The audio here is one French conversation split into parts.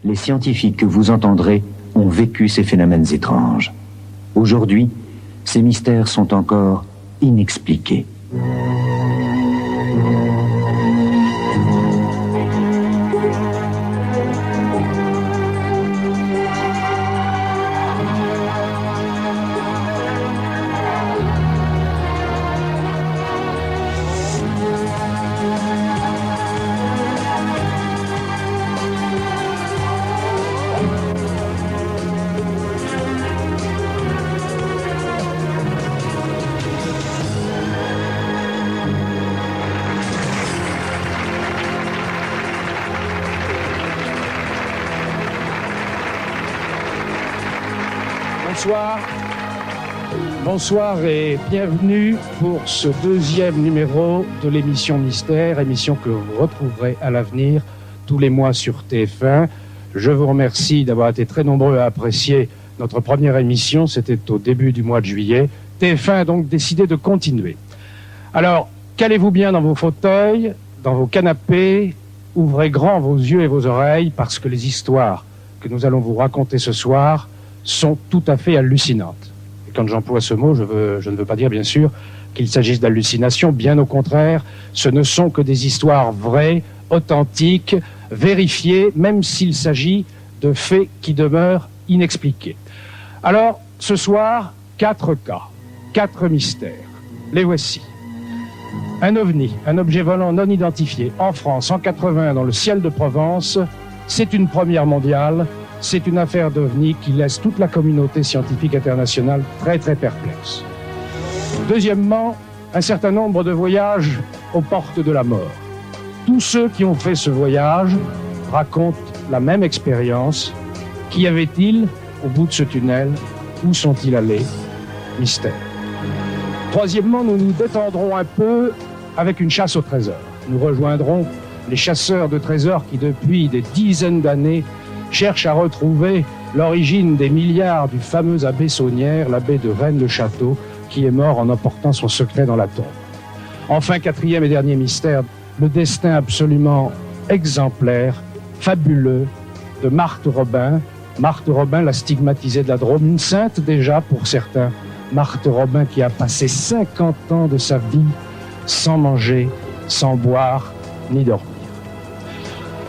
Les scientifiques que vous entendrez ont vécu ces phénomènes étranges. Aujourd'hui, ces mystères sont encore inexpliqués. Bonsoir et bienvenue pour ce deuxième numéro de l'émission Mystère, émission que vous retrouverez à l'avenir tous les mois sur TF1. Je vous remercie d'avoir été très nombreux à apprécier notre première émission, c'était au début du mois de juillet. TF1 a donc décidé de continuer. Alors, calez-vous bien dans vos fauteuils, dans vos canapés, ouvrez grand vos yeux et vos oreilles parce que les histoires que nous allons vous raconter ce soir sont tout à fait hallucinantes. Et quand j'emploie ce mot, je ne veux pas dire, bien sûr, qu'il s'agisse d'hallucinations. Bien au contraire, ce ne sont que des histoires vraies, authentiques, vérifiées, même s'il s'agit de faits qui demeurent inexpliqués. Alors, ce soir, 4 cas, 4 mystères. Les voici. Un ovni, un objet volant non identifié, en France, en 80, dans le ciel de Provence, c'est une première mondiale. C'est une affaire d'OVNI qui laisse toute la communauté scientifique internationale très très perplexe. Deuxièmement, un certain nombre de voyages aux portes de la mort. Tous ceux qui ont fait ce voyage racontent la même expérience. Qu'y avait-il au bout de ce tunnel? Où sont-ils allés? Mystère. Troisièmement, nous nous détendrons un peu avec une chasse au trésor. Nous rejoindrons les chasseurs de trésors qui, depuis des dizaines d'années, cherche à retrouver l'origine des milliards du fameux abbé Saunière, l'abbé de Rennes-le-Château, qui est mort en emportant son secret dans la tombe. Enfin, quatrième et dernier mystère, le destin absolument exemplaire, fabuleux, de Marthe Robin. Marthe Robin, la stigmatisée de la Drôme, une sainte déjà pour certains. Marthe Robin qui a passé 50 ans de sa vie sans manger, sans boire, ni dormir.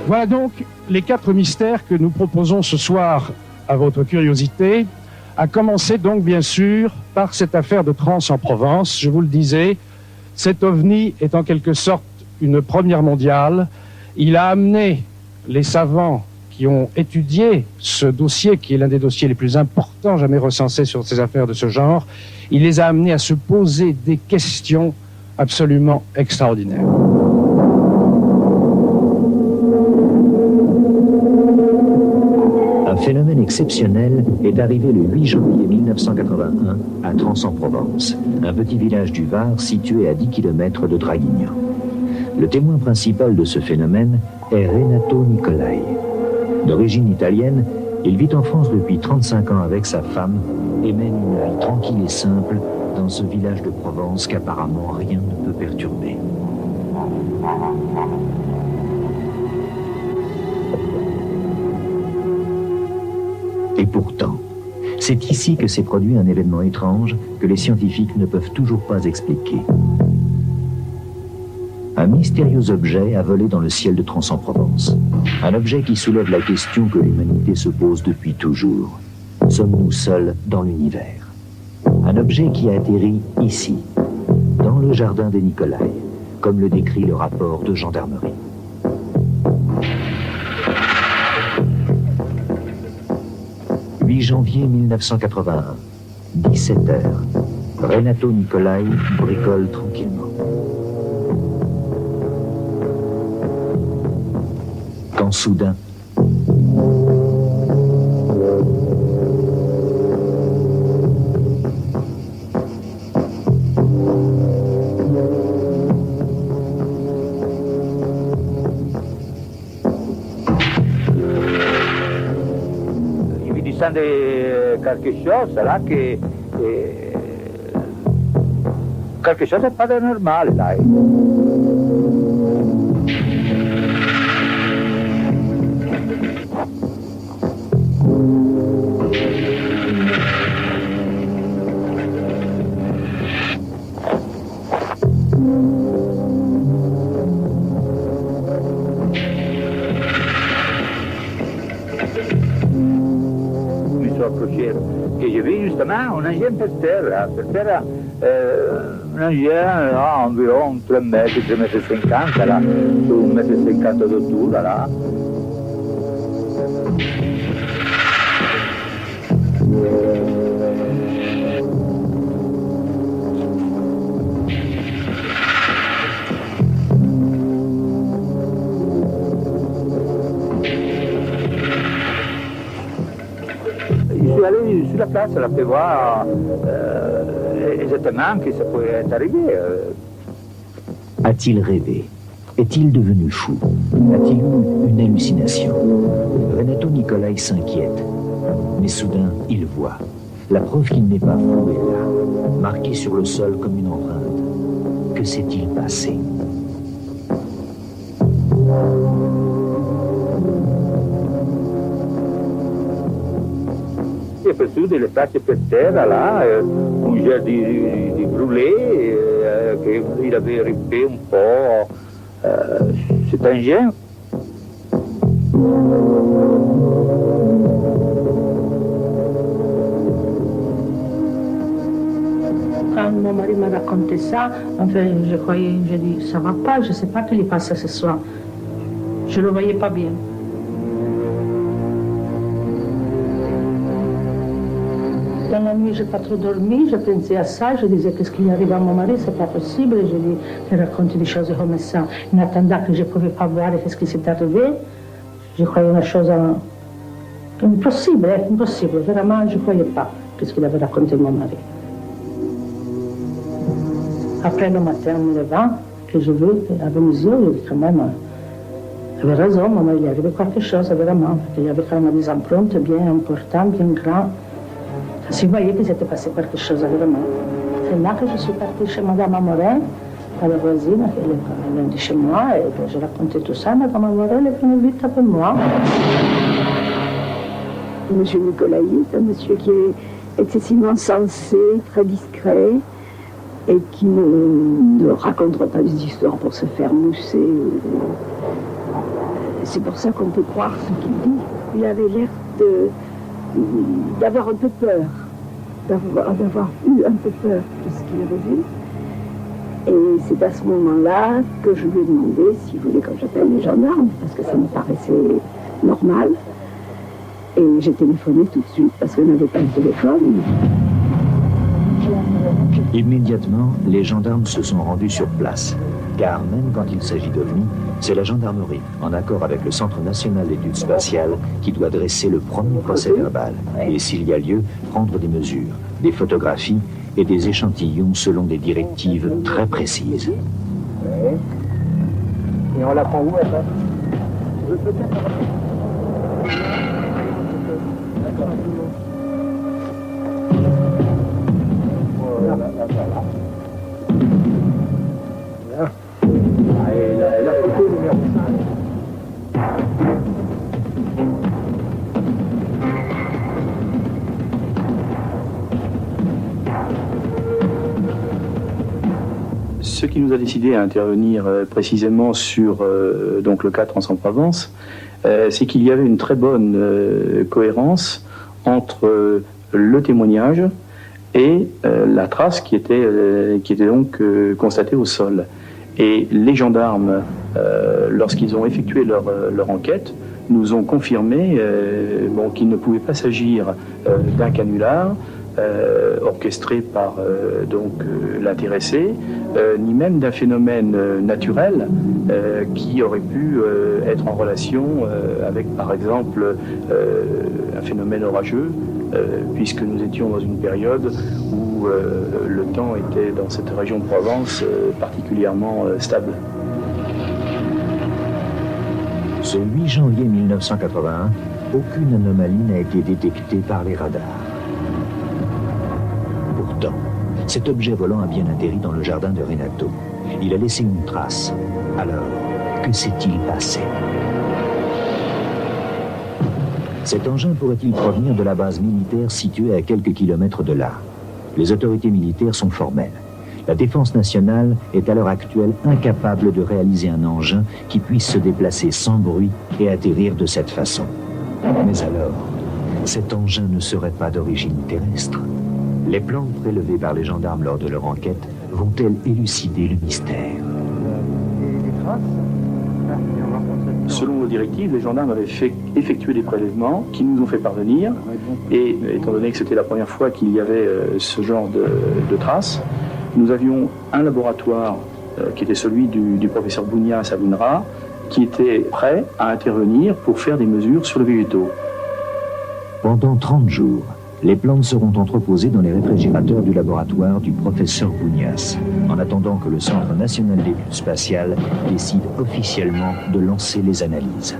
Voilà donc les 4 mystères que nous proposons ce soir à votre curiosité, à commencer donc bien sûr par cette affaire de Trans en Provence. Je vous le disais, cet ovni est en quelque sorte une première mondiale. Il a amené les savants qui ont étudié ce dossier, qui est l'un des dossiers les plus importants jamais recensés sur ces affaires de ce genre, il les a amenés à se poser des questions absolument extraordinaires. Un phénomène exceptionnel est arrivé le 8 janvier 1981 à Trans-en-Provence, un petit village du Var situé à 10 km de Draguignan. Le témoin principal de ce phénomène est Renato Nicolai. D'origine italienne, il vit en France depuis 35 ans avec sa femme et mène une vie tranquille et simple dans ce village de Provence qu'apparemment rien ne peut perturber. Et pourtant, c'est ici que s'est produit un événement étrange que les scientifiques ne peuvent toujours pas expliquer. Un mystérieux objet a volé dans le ciel de Trans-en-Provence. Un objet qui soulève la question que l'humanité se pose depuis toujours. Sommes-nous seuls dans l'univers? Un objet qui a atterri ici, dans le jardin des Nicolai, comme le décrit le rapport de gendarmerie. « 8 janvier 1981, 17h. Renato Nicolai bricole tranquillement. Quand soudain, de quelque chose là que quelque chose n'est pas de normal là. approcher, que j'ai vu justement un engin per terra, un engin là, environ 3 mètres, 3 mètres 50 là, sur 1 mètre 50 d'altura là. Je suis allé sur la place là, pour voir exactement que ça pouvait être arrivé. A-t-il rêvé? Est-il devenu fou? A-t-il eu une hallucination? Renato Nicolai s'inquiète. Mais soudain, il voit. La preuve qu'il n'est pas fou est là, marquée sur le sol comme une empreinte. Que s'est-il passé? J'ai perçu des places per terra là, un gel de brûlé, qu'il avait ripé un peu cet engin. Quand mon mari m'a raconté ça, enfin, je croyais, j'ai dit, ça va pas, je sais pas ce qui lui passe ce soir. Je le voyais pas bien. Dans la nuit, je n'ai pas trop dormi, je pensais à ça, je disais qu'est-ce qui arrive à mon mari, c'est pas possible. Je lui racontais des choses comme ça. En attendant que je ne pouvais pas voir qu'est-ce qui s'est arrivé, je croyais une chose impossible, impossible. Vraiment, je ne croyais pas qu'est-ce qu'il avait raconté mon mari. Après le matin, en me levant, que je veux, avec mes yeux, je dis quand même, il avait raison, mon mari, il y avait quelque chose, vraiment. Il y avait quand même des empreintes bien importantes, bien grandes. Si vous voyez qu'il s'était passé quelque chose vraiment. C'est là que je suis partie chez Madame Amorin, à la voisine, elle est de chez moi, et je racontais tout ça. Madame Amorin est venue vite avec moi. Monsieur Nicolai est un monsieur qui est excessivement sensé, très discret, et qui ne racontera pas des histoires pour se faire mousser. C'est pour ça qu'on peut croire ce qu'il dit. Il avait l'air d'avoir un peu peur, d'avoir eu un peu peur de ce qu'il avait vu. Et c'est à ce moment-là que je lui ai demandé s'il voulait que j'appelle les gendarmes, parce que ça me paraissait normal. Et j'ai téléphoné tout de suite, parce qu'on n'avait pas de téléphone. Immédiatement, les gendarmes se sont rendus sur place. Car même quand il s'agit d'OVNI, c'est la gendarmerie, en accord avec le Centre national d'études spatiales, qui doit dresser le premier procès-verbal. Et s'il y a lieu, prendre des mesures, des photographies et des échantillons selon des directives très précises. Et on la prend où, ça? La photo numéro 5. Ce qui nous a décidé à intervenir précisément sur donc le cas Trans-en-Provence, c'est qu'il y avait une très bonne cohérence entre le témoignage et la trace qui était donc constatée au sol. Et les gendarmes, lorsqu'ils ont effectué leur enquête, nous ont confirmé qu'il ne pouvait pas s'agir d'un canular orchestré par l'intéressé, ni même d'un phénomène naturel qui aurait pu être en relation avec, par exemple, un phénomène orageux, puisque nous étions dans une période où le temps était, dans cette région de Provence, particulièrement stable. Ce 8 janvier 1981, aucune anomalie n'a été détectée par les radars. Pourtant, cet objet volant a bien atterri dans le jardin de Renato. Il a laissé une trace. Alors, que s'est-il passé? Cet engin pourrait-il provenir de la base militaire située à quelques kilomètres de là? Les autorités militaires sont formelles. La défense nationale est à l'heure actuelle incapable de réaliser un engin qui puisse se déplacer sans bruit et atterrir de cette façon. Mais alors, cet engin ne serait pas d'origine terrestre? Les plantes prélevées par les gendarmes lors de leur enquête vont-elles élucider le mystère? Selon nos directives, les gendarmes avaient effectué des prélèvements qui nous ont fait parvenir. Et étant donné que c'était la première fois qu'il y avait ce genre de traces, nous avions un laboratoire qui était celui du professeur Bounias à l'UNRWA, qui était prêt à intervenir pour faire des mesures sur les végétaux. Pendant 30 jours, les plantes seront entreposées dans les réfrigérateurs du laboratoire du professeur Bounias, en attendant que le Centre national d'études spatiales décide officiellement de lancer les analyses.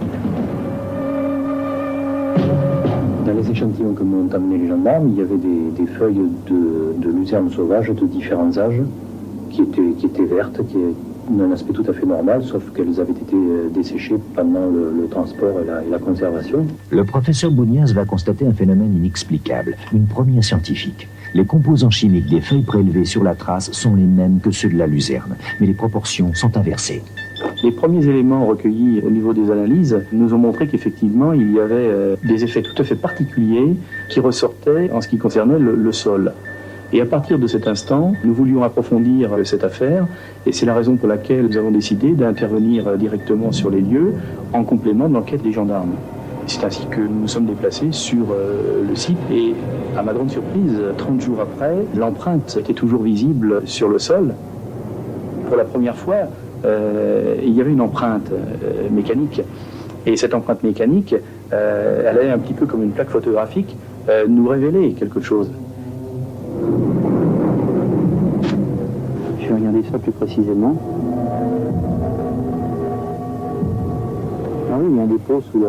Dans les échantillons que m'ont amené les gendarmes, il y avait des feuilles de luzerne sauvage de différents âges qui étaient vertes, qui d'un aspect tout à fait normal, sauf qu'elles avaient été desséchées pendant le transport et la conservation. Le professeur Bounias va constater un phénomène inexplicable, une première scientifique. Les composants chimiques des feuilles prélevées sur la trace sont les mêmes que ceux de la luzerne, mais les proportions sont inversées. Les premiers éléments recueillis au niveau des analyses nous ont montré qu'effectivement il y avait des effets tout à fait particuliers qui ressortaient en ce qui concernait le sol. Et à partir de cet instant, nous voulions approfondir cette affaire, et c'est la raison pour laquelle nous avons décidé d'intervenir directement sur les lieux en complément de l'enquête des gendarmes. C'est ainsi que nous nous sommes déplacés sur le site, et à ma grande surprise, 30 jours après, l'empreinte était toujours visible sur le sol. Pour la première fois, il y avait une empreinte mécanique, et cette empreinte mécanique, elle allait un petit peu comme une plaque photographique, nous révéler quelque chose. Je vais regarder ça plus précisément. Ah oui, il y a un dépôt sous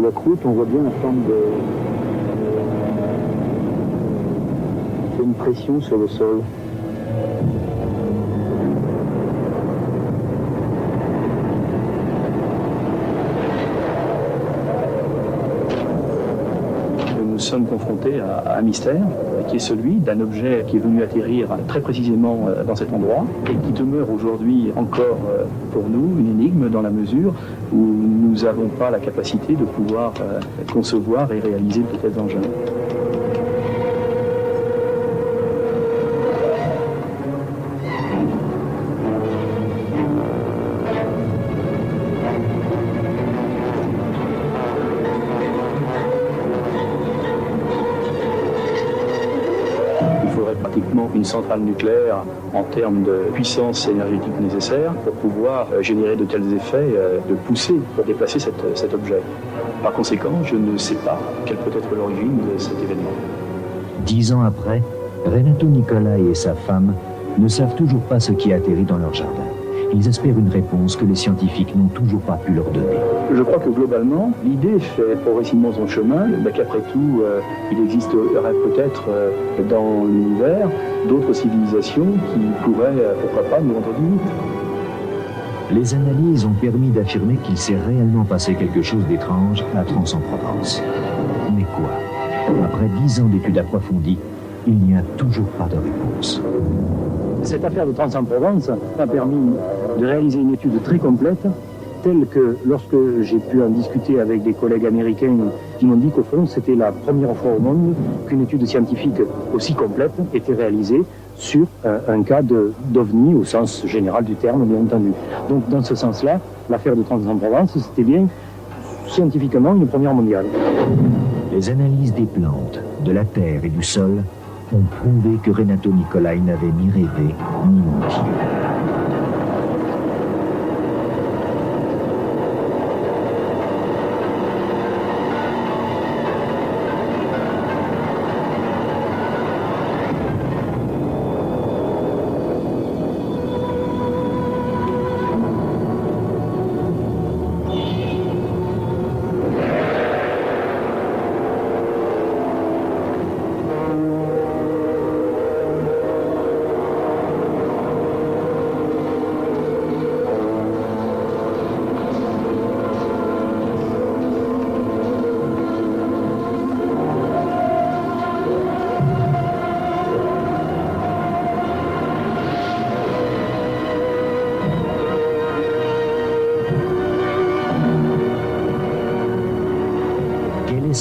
la croûte, on voit bien la forme de... Il y a une pression sur le sol. Nous sommes confrontés à un mystère qui est celui d'un objet qui est venu atterrir très précisément dans cet endroit et qui demeure aujourd'hui encore pour nous une énigme dans la mesure où nous n'avons pas la capacité de pouvoir concevoir et réaliser de tels engins. Pratiquement une centrale nucléaire en termes de puissance énergétique nécessaire pour pouvoir générer de tels effets de poussée pour déplacer cet objet. Par conséquent, je ne sais pas quelle peut être l'origine de cet événement. 10 ans après, Renato Nicolai et sa femme ne savent toujours pas ce qui a atterri dans leur jardin. Ils espèrent une réponse que les scientifiques n'ont toujours pas pu leur donner. Je crois que globalement, l'idée fait progressivement son chemin, qu'après tout, il existerait peut-être dans l'univers d'autres civilisations qui pourraient, pourquoi pas, nous rendre visite. Les analyses ont permis d'affirmer qu'il s'est réellement passé quelque chose d'étrange à Trans-en-Provence. Mais quoi? Après 10 ans d'études approfondies, il n'y a toujours pas de réponse. Cette affaire de Trans-en-Provence a permis de réaliser une étude très complète, telle que lorsque j'ai pu en discuter avec des collègues américains qui m'ont dit qu'au fond c'était la première fois au monde qu'une étude scientifique aussi complète était réalisée sur un cas d'OVNI au sens général du terme, bien entendu. Donc dans ce sens-là, l'affaire de Trans-en-Provence, c'était bien scientifiquement une première mondiale. Les analyses des plantes, de la terre et du sol ont prouvé que Renato Nicolai n'avait ni rêvé ni menti.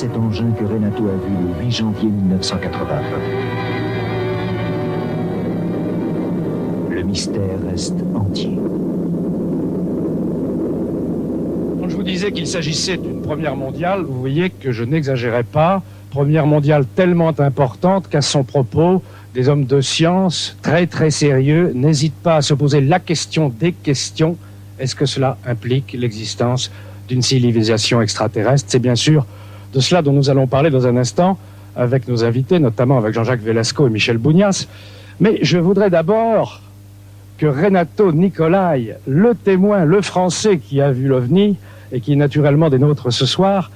cet engin que Renato a vu le 8 janvier 1981. Le mystère reste entier. Quand je vous disais qu'il s'agissait d'une première mondiale, vous voyez que je n'exagérais pas. Première mondiale tellement importante qu'à son propos, des hommes de science très très sérieux n'hésitent pas à se poser la question des questions. Est-ce que cela implique l'existence d'une civilisation extraterrestre? C'est bien sûr de cela dont nous allons parler dans un instant avec nos invités, notamment avec Jean-Jacques Velasco et Michel Bougnas. Mais je voudrais d'abord que Renato Nicolai, le témoin, le Français qui a vu l'OVNI et qui est naturellement des nôtres ce soir,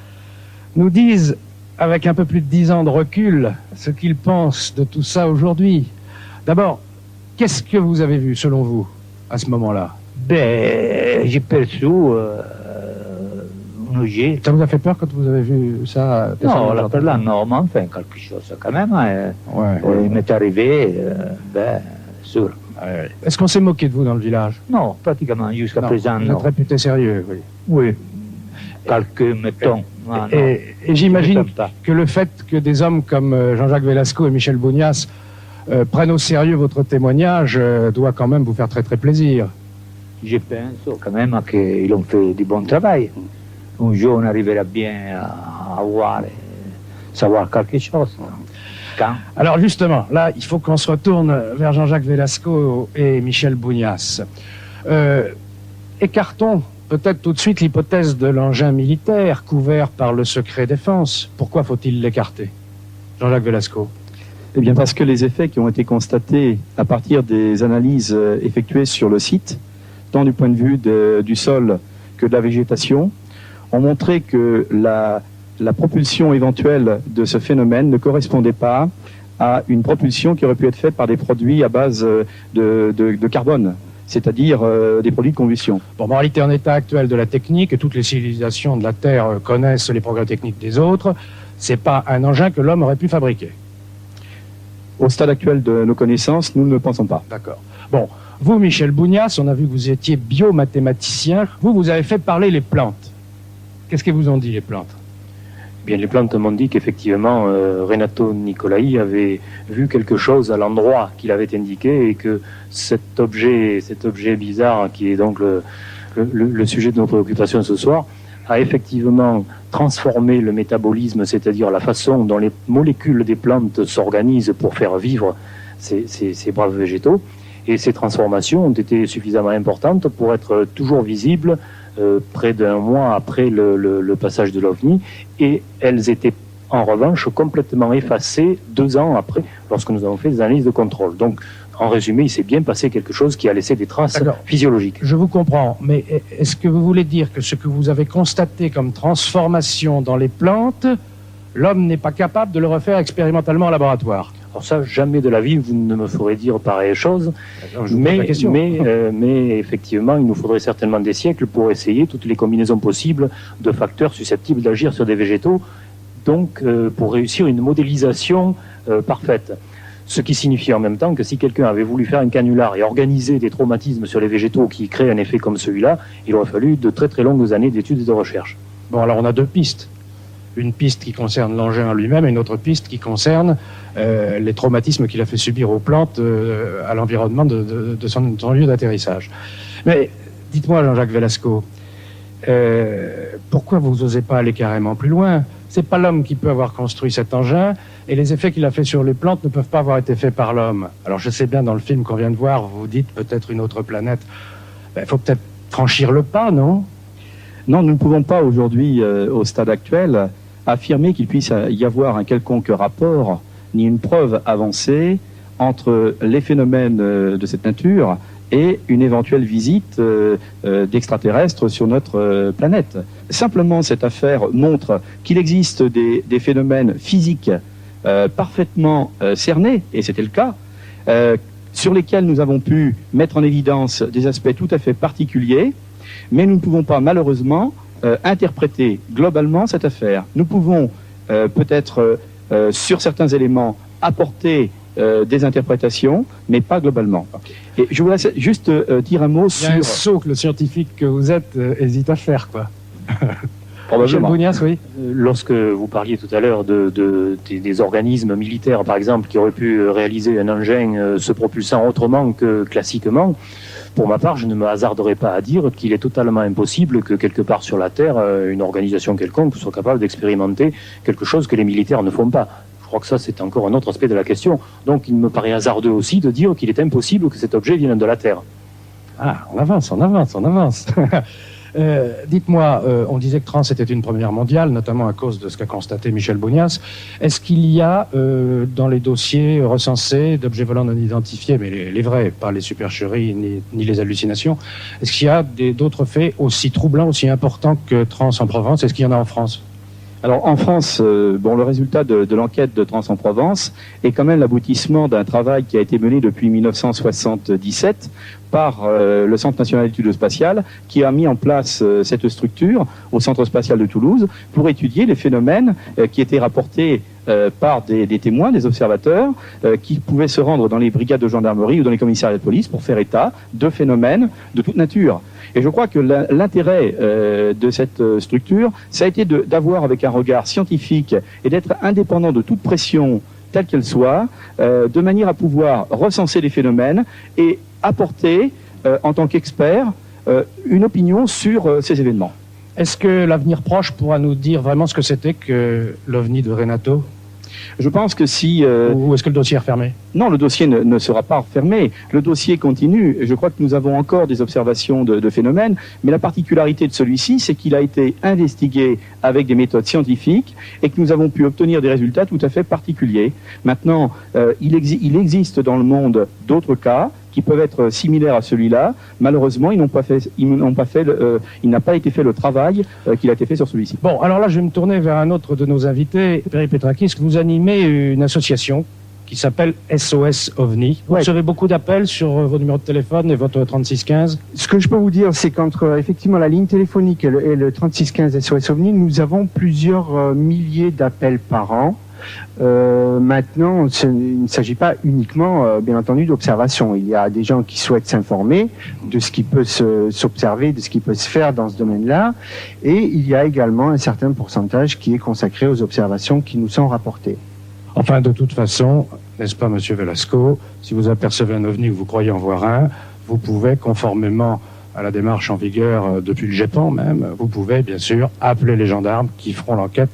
nous dise, avec un peu plus de 10 ans de recul, ce qu'il pense de tout ça aujourd'hui. D'abord, qu'est-ce que vous avez vu, selon vous, à ce moment-là? J'ai perçu un objet. Ça vous a fait peur quand vous avez vu ça? Non, là, non, mais enfin, quelque chose quand même. Il m'est arrivé, sûr. Est-ce qu'on s'est moqué de vous dans le village? Non, pratiquement, jusqu'à présent, vous non. êtes réputé sérieux, oui. Oui, quelques, mettons. Et j'imagine que le fait que des hommes comme Jean-Jacques Velasco et Michel Bougnas prennent au sérieux votre témoignage doit quand même vous faire très très plaisir. Je pense quand même qu'ils ont fait du bon travail. Un jour, on arrivera bien à voir, savoir quelque chose. Quand? Alors justement, là, il faut qu'on se retourne vers Jean-Jacques Velasco et Michel Bougnas. Écartons peut-être tout de suite l'hypothèse de l'engin militaire couvert par le secret défense. Pourquoi faut-il l'écarter? Jean-Jacques Velasco. Eh bien parce que les effets qui ont été constatés à partir des analyses effectuées sur le site, tant du point de vue du sol que de la végétation, ont montré que la propulsion éventuelle de ce phénomène ne correspondait pas à une propulsion qui aurait pu être faite par des produits à base de carbone, c'est-à-dire des produits de combustion. Bon, en réalité, en état actuel de la technique, et toutes les civilisations de la Terre connaissent les progrès techniques des autres, c'est pas un engin que l'homme aurait pu fabriquer. Au stade actuel de nos connaissances, nous ne le pensons pas. D'accord. Bon, vous, Michel Bougnas, on a vu que vous étiez biomathématicien. Vous avez fait parler les plantes. Qu'est-ce que vous ont dit, les plantes? Bien, les plantes m'ont dit qu'effectivement, Renato Nicolai avait vu quelque chose à l'endroit qu'il avait indiqué et que cet objet bizarre, qui est donc le sujet de notre préoccupation ce soir, a effectivement transformé le métabolisme, c'est-à-dire la façon dont les molécules des plantes s'organisent pour faire vivre ces braves végétaux. Et ces transformations ont été suffisamment importantes pour être toujours visibles près d'un mois après le passage de l'OVNI, et elles étaient en revanche complètement effacées 2 ans après, lorsque nous avons fait des analyses de contrôle. Donc, en résumé, il s'est bien passé quelque chose qui a laissé des traces physiologiques. Je vous comprends, mais est-ce que vous voulez dire que ce que vous avez constaté comme transformation dans les plantes, l'homme n'est pas capable de le refaire expérimentalement en laboratoire? Alors ça, jamais de la vie, vous ne me ferez dire pareille chose, mais effectivement, il nous faudrait certainement des siècles pour essayer toutes les combinaisons possibles de facteurs susceptibles d'agir sur des végétaux, donc pour réussir une modélisation parfaite. Ce qui signifie en même temps que si quelqu'un avait voulu faire un canular et organiser des traumatismes sur les végétaux qui créent un effet comme celui-là, il aurait fallu de très très longues années d'études et de recherche. Bon, alors on a 2 pistes. Une piste qui concerne l'engin en lui-même et une autre piste qui concerne les traumatismes qu'il a fait subir aux plantes à l'environnement de son lieu d'atterrissage. Mais dites-moi, Jean-Jacques Velasco, pourquoi vous n'osez pas aller carrément plus loin? C'est pas l'homme qui peut avoir construit cet engin, et les effets qu'il a fait sur les plantes ne peuvent pas avoir été faits par l'homme. Alors je sais bien, dans le film qu'on vient de voir, vous dites peut-être une autre planète. Il faut peut-être franchir le pas, non? Non, nous ne pouvons pas aujourd'hui, au stade actuel, affirmer qu'il puisse y avoir un quelconque rapport, ni une preuve avancée entre les phénomènes de cette nature et une éventuelle visite d'extraterrestres sur notre planète. Simplement, cette affaire montre qu'il existe des phénomènes physiques parfaitement cernés, et c'était le cas, sur lesquels nous avons pu mettre en évidence des aspects tout à fait particuliers, mais nous ne pouvons pas malheureusement interpréter globalement cette affaire. Nous pouvons peut-être sur certains éléments apporter des interprétations, mais pas globalement. Et je voudrais juste dire un mot sur... Il y a un saut que le scientifique que vous êtes hésite à faire, quoi. Michel Bougnas, oui. Lorsque vous parliez tout à l'heure des organismes militaires, par exemple, qui auraient pu réaliser un engin se propulsant autrement que classiquement, pour ma part, je ne me hasarderais pas à dire qu'il est totalement impossible que quelque part sur la Terre, une organisation quelconque soit capable d'expérimenter quelque chose que les militaires ne font pas. Je crois que ça, c'est encore un autre aspect de la question. Donc, il me paraît hasardeux aussi de dire qu'il est impossible que cet objet vienne de la Terre. Ah, on avance. Dites-moi, on disait que Trans était une première mondiale, notamment à cause de ce qu'a constaté Michel Bougnas. Est-ce qu'il y a dans les dossiers recensés d'objets volants non identifiés, mais les vrais, pas les supercheries ni les hallucinations, est-ce qu'il y a d'autres faits aussi troublants, aussi importants que Trans en Provence? Est-ce qu'il y en a en France? Alors en France, le résultat de l'enquête de Trans en Provence est quand même l'aboutissement d'un travail qui a été mené depuis 1977 par le Centre national d'études spatiales, qui a mis en place cette structure au Centre spatial de Toulouse pour étudier les phénomènes qui étaient rapportés par des témoins, des observateurs, qui pouvaient se rendre dans les brigades de gendarmerie ou dans les commissariats de police pour faire état de phénomènes de toute nature. Et je crois que l'intérêt de cette structure, ça a été d'avoir avec un regard scientifique et d'être indépendant de toute pression telle qu'elle soit, de manière à pouvoir recenser les phénomènes et apporter, en tant qu'expert, une opinion sur ces événements. Est-ce que l'avenir proche pourra nous dire vraiment ce que c'était que l'OVNI de Renato? Je pense que si... Ou est-ce que le dossier est refermé? Non, le dossier ne sera pas refermé. Le dossier continue. Je crois que nous avons encore des observations de phénomènes, mais la particularité de celui-ci, c'est qu'il a été investigué avec des méthodes scientifiques et que nous avons pu obtenir des résultats tout à fait particuliers. Maintenant, il existe dans le monde d'autres cas qui peuvent être similaires à celui-là. Malheureusement, il n'a pas été fait le travail qu'il a été fait sur celui-ci. Bon, alors là, je vais me tourner vers un autre de nos invités, Perry Petrakis. Vous animez une association qui s'appelle SOS OVNI. Vous recevez beaucoup d'appels sur vos numéros de téléphone et votre 3615. Ce que je peux vous dire, c'est qu'entre effectivement la ligne téléphonique et le 3615 SOS OVNI, nous avons plusieurs milliers d'appels par an. Maintenant, il ne s'agit pas uniquement, bien entendu, d'observation. Il y a des gens qui souhaitent s'informer de ce qui peut s'observer, de ce qui peut se faire dans ce domaine-là. Et il y a également un certain pourcentage qui est consacré aux observations qui nous sont rapportées. Enfin, de toute façon, n'est-ce pas, Monsieur Velasco, si vous apercevez un ovni ou vous croyez en voir un, vous pouvez, conformément à la démarche en vigueur depuis le GEPAN même, vous pouvez, bien sûr, appeler les gendarmes qui feront l'enquête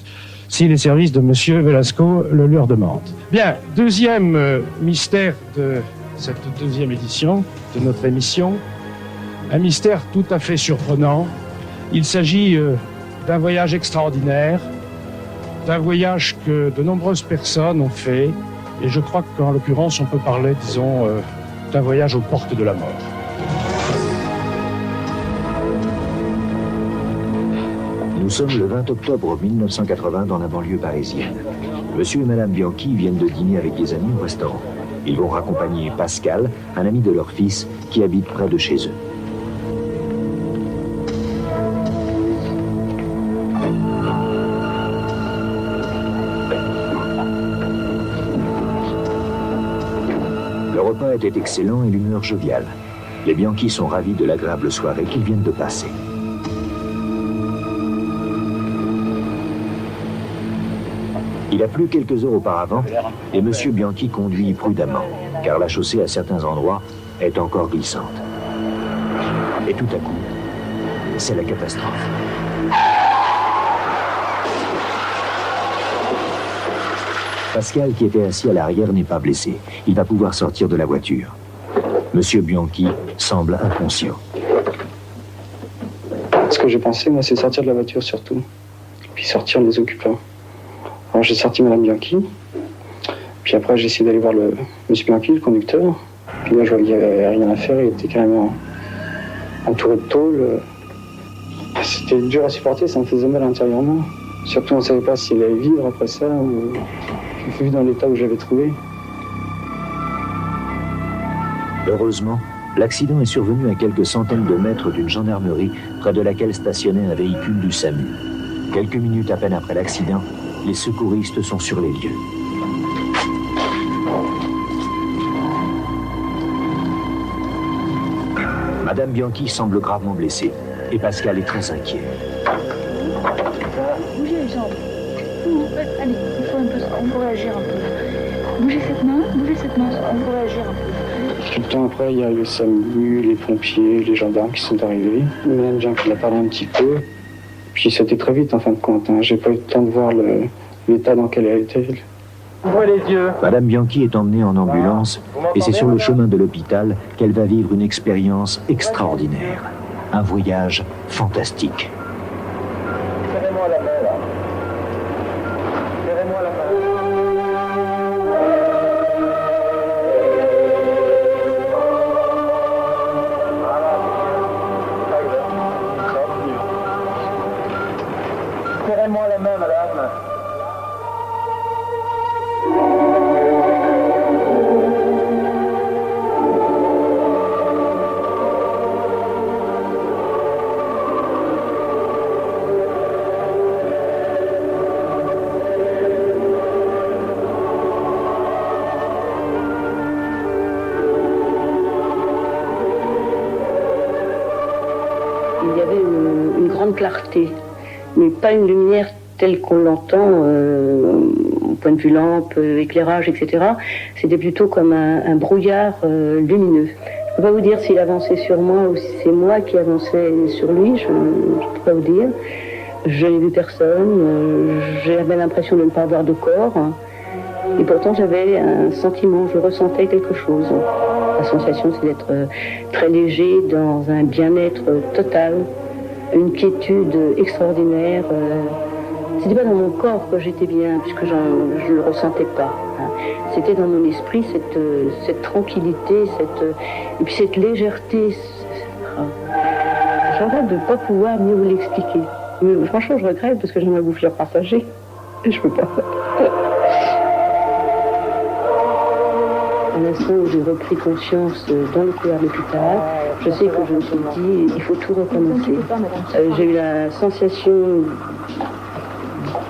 si les services de Monsieur Velasco le leur demandent. Bien, deuxième mystère de cette deuxième édition de notre émission, un mystère tout à fait surprenant. Il s'agit d'un voyage extraordinaire, d'un voyage que de nombreuses personnes ont fait, et je crois qu'en l'occurrence, on peut parler, disons, d'un voyage aux portes de la mort. Nous sommes le 20 octobre 1980 dans la banlieue parisienne. Monsieur et Madame Bianchi viennent de dîner avec des amis au restaurant. Ils vont raccompagner Pascal, un ami de leur fils, qui habite près de chez eux. Le repas était excellent et l'humeur joviale. Les Bianchi sont ravis de l'agréable soirée qu'ils viennent de passer. Il a plu quelques heures auparavant et M. Bianchi conduit prudemment, car la chaussée à certains endroits est encore glissante. Et tout à coup, c'est la catastrophe. Pascal, qui était assis à l'arrière, n'est pas blessé. Il va pouvoir sortir de la voiture. M. Bianchi semble inconscient. Ce que j'ai pensé, moi, c'est sortir de la voiture surtout, puis sortir des occupants. Alors j'ai sorti Madame Bianchi, puis après j'ai essayé d'aller voir le monsieur Bianchi, le conducteur. Puis là je voyais qu'il n'y avait rien à faire, il était carrément entouré de tôle. C'était dur à supporter, ça me faisait mal intérieurement. Surtout on ne savait pas s'il allait vivre après ça, ou vu dans l'état où je l'avais trouvé. Heureusement, l'accident est survenu à quelques centaines de mètres d'une gendarmerie près de laquelle stationnait un véhicule du SAMU. Quelques minutes à peine après l'accident, les secouristes sont sur les lieux. Madame Bianchi semble gravement blessée et Pascal est très inquiet. Bougez les jambes. Allez, il faut un peu, on peut réagir un peu. Bougez cette main, on peut réagir un peu. Tout le temps après, il y a le SAMU, les pompiers, les gendarmes qui sont arrivés. Madame Bianchi a parlé un petit peu. Puis c'était très vite en fin de compte. Hein. J'ai pas eu le temps de voir l'état dans lequel elle était. Ouvrez les yeux. Madame Bianchi est emmenée en ambulance et c'est sur le chemin de l'hôpital qu'elle va vivre une expérience extraordinaire. Un voyage fantastique. Serrez-moi la main là. Serrez-moi la main. Serrez-moi la main, madame. Il y avait une grande clarté, mais pas une lumière telle qu'on l'entend au point de vue lampe, éclairage, etc. C'était plutôt comme un brouillard lumineux. Je ne peux pas vous dire s'il avançait sur moi ou si c'est moi qui avançais sur lui, je ne peux pas vous dire. Je n'ai vu personne, j'avais l'impression de ne pas avoir de corps, et pourtant j'avais un sentiment, je ressentais quelque chose. La sensation, c'est d'être très léger, dans un bien-être total, une quiétude extraordinaire. C'était pas dans mon corps que j'étais bien, puisque je ne le ressentais pas. Hein. C'était dans mon esprit cette tranquillité, et puis cette légèreté. Je regrette de ne pas pouvoir mieux vous l'expliquer. Mais franchement, je regrette parce que j'aimerais vous faire partager. Et je peux pas. À l'instant où j'ai repris conscience dans le couloir de l'hôpital, je sais que je me suis dit, il faut tout recommencer. J'ai eu la sensation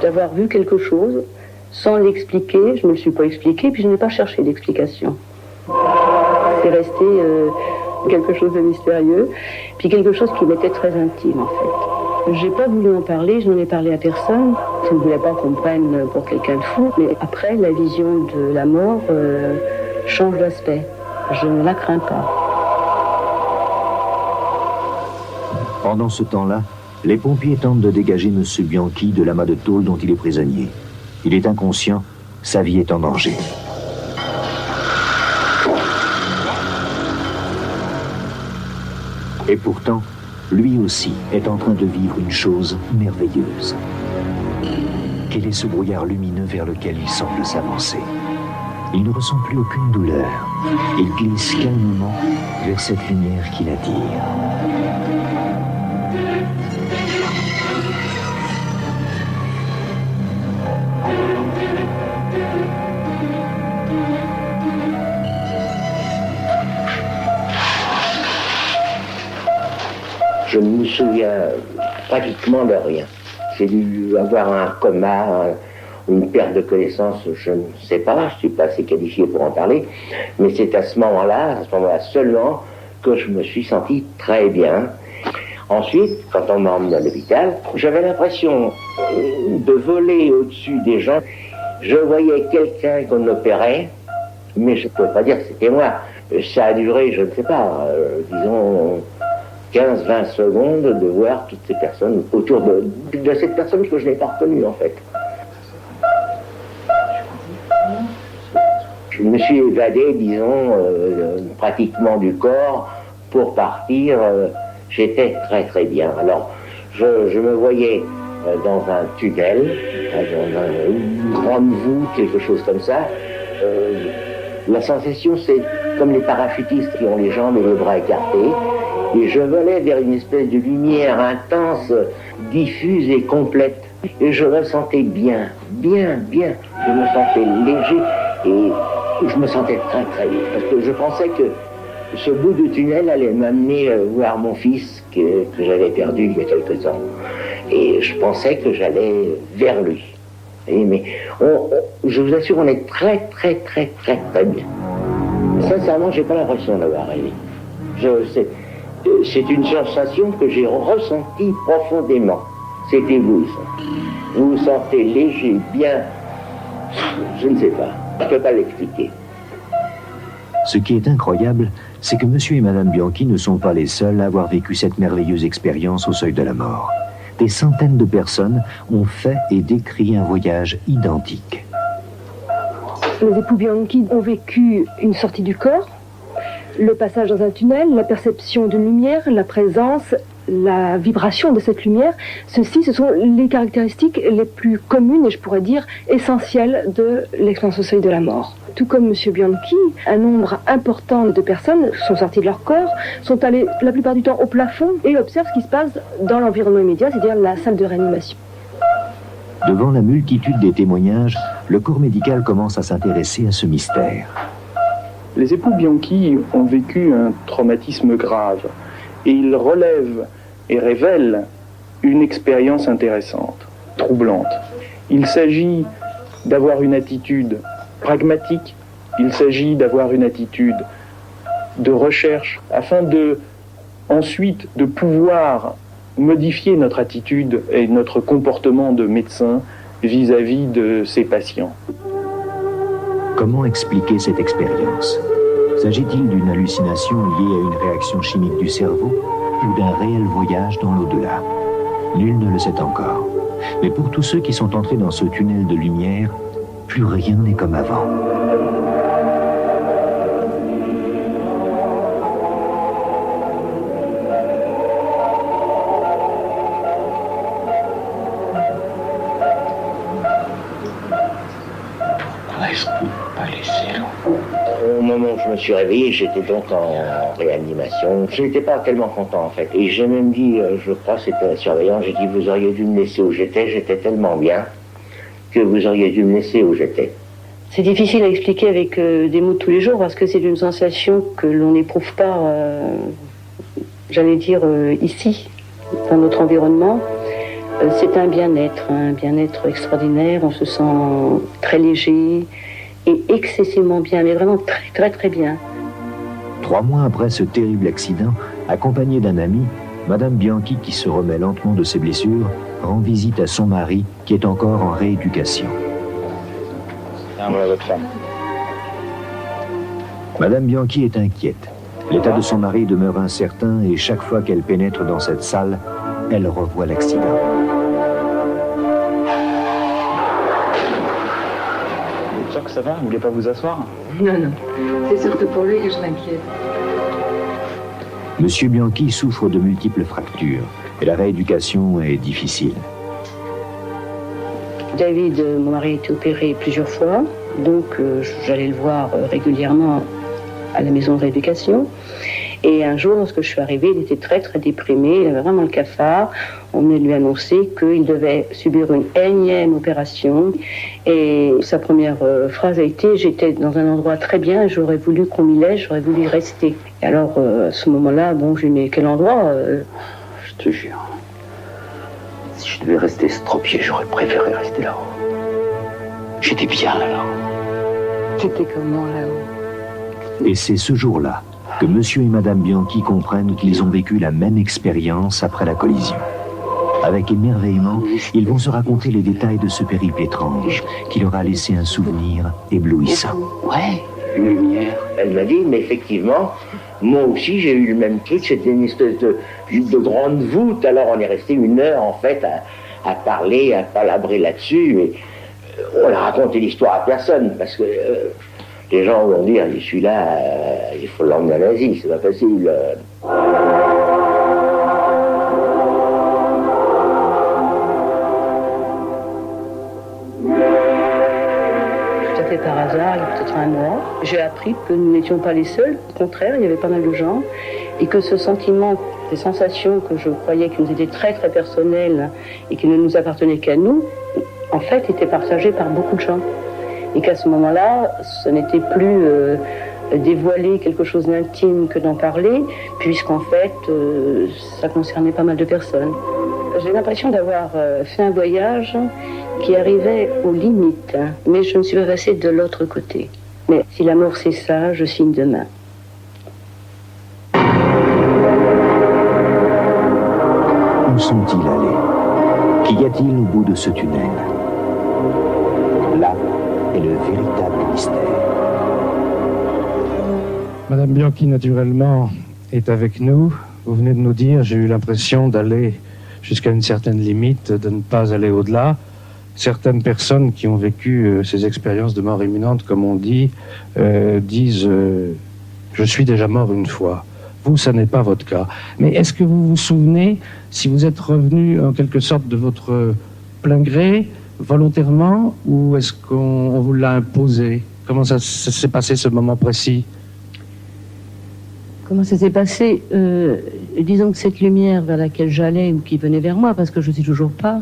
d'avoir vu quelque chose sans l'expliquer. Je ne me le suis pas expliqué, puis je n'ai pas cherché d'explication. C'est resté quelque chose de mystérieux, puis quelque chose qui m'était très intime en fait. J'ai pas voulu en parler, je n'en ai parlé à personne. Je ne voulais pas qu'on me prenne pour quelqu'un de fou, mais après, la vision de la mort change d'aspect. Je ne la crains pas. Pendant ce temps-là, les pompiers tentent de dégager M. Bianchi de l'amas de tôle dont il est prisonnier. Il est inconscient, sa vie est en danger. Et pourtant, lui aussi est en train de vivre une chose merveilleuse. Quel est ce brouillard lumineux vers lequel il semble s'avancer? Il ne ressent plus aucune douleur. Il glisse calmement vers cette lumière qui l'attire. Je ne me souviens pratiquement de rien. J'ai dû avoir un coma, une perte de connaissance, je ne sais pas, je ne suis pas assez qualifié pour en parler, mais c'est à ce moment-là seulement, que je me suis senti très bien. Ensuite, quand on m'a emmené à l'hôpital, j'avais l'impression de voler au-dessus des gens. Je voyais quelqu'un qu'on opérait, mais je ne pouvais pas dire que c'était moi. Ça a duré, je ne sais pas, disons 15-20 secondes de voir toutes ces personnes autour de cette personne que je n'ai pas reconnue en fait. Je me suis évadé, disons, pratiquement du corps pour partir. J'étais très très bien. Alors, je me voyais dans un tunnel, dans une grande voûte, quelque chose comme ça. La sensation, c'est comme les parachutistes qui ont les jambes et les bras écartés. Et je volais vers une espèce de lumière intense, diffuse et complète. Et je me sentais bien, bien, bien. Je me sentais léger et je me sentais très, très bien. Parce que je pensais que ce bout de tunnel allait m'amener voir mon fils que j'avais perdu il y a quelque temps. Et je pensais que j'allais vers lui. Et, mais je vous assure, on est très, très, très, très, très bien. Sincèrement, j'ai pas l'impression d'avoir rêvé. C'est une sensation que j'ai ressentie profondément. C'est éblouissant. Vous vous sentez léger, bien, je ne sais pas, je ne peux pas l'expliquer. Ce qui est incroyable, c'est que monsieur et madame Bianchi ne sont pas les seuls à avoir vécu cette merveilleuse expérience au seuil de la mort. Des centaines de personnes ont fait et décrit un voyage identique. Les époux Bianchi ont vécu une sortie du corps, le passage dans un tunnel, la perception d'une lumière, la présence, la vibration de cette lumière. Ceci, ce sont les caractéristiques les plus communes et je pourrais dire essentielles de l'expérience au seuil de la mort. Tout comme M. Bianchi, un nombre important de personnes sont sorties de leur corps, sont allées la plupart du temps au plafond et observent ce qui se passe dans l'environnement immédiat, c'est-à-dire la salle de réanimation. Devant la multitude des témoignages, le corps médical commence à s'intéresser à ce mystère. Les époux Bianchi ont vécu un traumatisme grave et ils relèvent et révèlent une expérience intéressante, troublante. Il s'agit d'avoir une attitude pragmatique, il s'agit d'avoir une attitude de recherche afin ensuite de pouvoir modifier notre attitude et notre comportement de médecin vis-à-vis de ces patients. Comment expliquer cette expérience? S'agit-il d'une hallucination liée à une réaction chimique du cerveau ou d'un réel voyage dans l'au-delà? Nul ne le sait encore. Mais pour tous ceux qui sont entrés dans ce tunnel de lumière, plus rien n'est comme avant. Au moment où je me suis réveillé, j'étais donc en réanimation. Je n'étais pas tellement content en fait. Et j'ai même dit, je crois que c'était la surveillance, j'ai dit vous auriez dû me laisser où j'étais tellement bien que vous auriez dû me laisser où j'étais. C'est difficile à expliquer avec des mots de tous les jours parce que c'est une sensation que l'on n'éprouve pas, j'allais dire, ici, dans notre environnement. C'est un bien-être extraordinaire, on se sent très léger et excessivement bien, mais vraiment très très très bien. 3 mois après ce terrible accident, accompagnée d'un ami, Madame Bianchi, qui se remet lentement de ses blessures, rend visite à son mari qui est encore en rééducation. Voilà votre femme. Madame Bianchi est inquiète. L'état de son mari demeure incertain et chaque fois qu'elle pénètre dans cette salle, elle revoit l'accident. Vous êtes sûr que ça va? Vous voulez pas vous asseoir? Non, non, c'est surtout pour lui que je m'inquiète. Monsieur Bianchi souffre de multiples fractures et la rééducation est difficile. David, mon mari, a été opéré plusieurs fois, donc j'allais le voir régulièrement à la maison de rééducation. Et un jour, lorsque je suis arrivée, il était très très déprimé, il avait vraiment le cafard. On venait de lui annoncer qu'il devait subir une énième opération. Et sa première phrase a été « J'étais dans un endroit très bien, j'aurais voulu qu'on m'y laisse, j'aurais voulu y rester ». Et alors, à ce moment-là, bon, je lui ai dit « Mais quel endroit ?» Je te jure, si je devais rester estropié, j'aurais préféré rester là-haut. J'étais bien là-haut. C'était comment là-haut? Et c'est ce jour-là que monsieur et madame Bianchi comprennent qu'ils ont vécu la même expérience après la collision. Avec émerveillement, ils vont se raconter les détails de ce périple étrange qui leur a laissé un souvenir éblouissant. Ouais, une lumière. Elle m'a dit, mais effectivement, moi aussi j'ai eu le même truc, c'était une espèce de grande voûte. Alors on est resté 1 heure en fait à parler, à palabrer là-dessus, mais on a raconté l'histoire à personne parce que les gens vont dire, celui-là, il faut l'emmener en Asie, c'est pas facile. Tout à fait par hasard, il y a peut-être 1 mois, j'ai appris que nous n'étions pas les seuls. Au contraire, il y avait pas mal de gens. Et que ce sentiment, ces sensations que je croyais qui nous étaient très très personnelles et qui ne nous appartenaient qu'à nous, en fait, étaient partagées par beaucoup de gens. Et qu'à ce moment-là, ce n'était plus dévoiler quelque chose d'intime que d'en parler, puisqu'en fait, ça concernait pas mal de personnes. J'ai l'impression d'avoir fait un voyage qui arrivait aux limites, mais je me suis passée de l'autre côté. Mais si la mort c'est ça, je signe demain. Où sont-ils allés? Qu'y a-t-il au bout de ce tunnel? Là est le véritable mystère. Madame Bianchi, naturellement, est avec nous. Vous venez de nous dire, j'ai eu l'impression d'aller jusqu'à une certaine limite, de ne pas aller au-delà. Certaines personnes qui ont vécu ces expériences de mort imminente, comme on dit, disent je suis déjà mort une fois. Vous, ça n'est pas votre cas. Mais est-ce que vous vous souvenez si vous êtes revenu en quelque sorte de votre plein gré, volontairement, ou est-ce qu'on vous l'a imposé? Comment ça s'est passé ce moment précis? Comment ça s'est passé? Disons que cette lumière vers laquelle j'allais ou qui venait vers moi, parce que je ne sais toujours pas,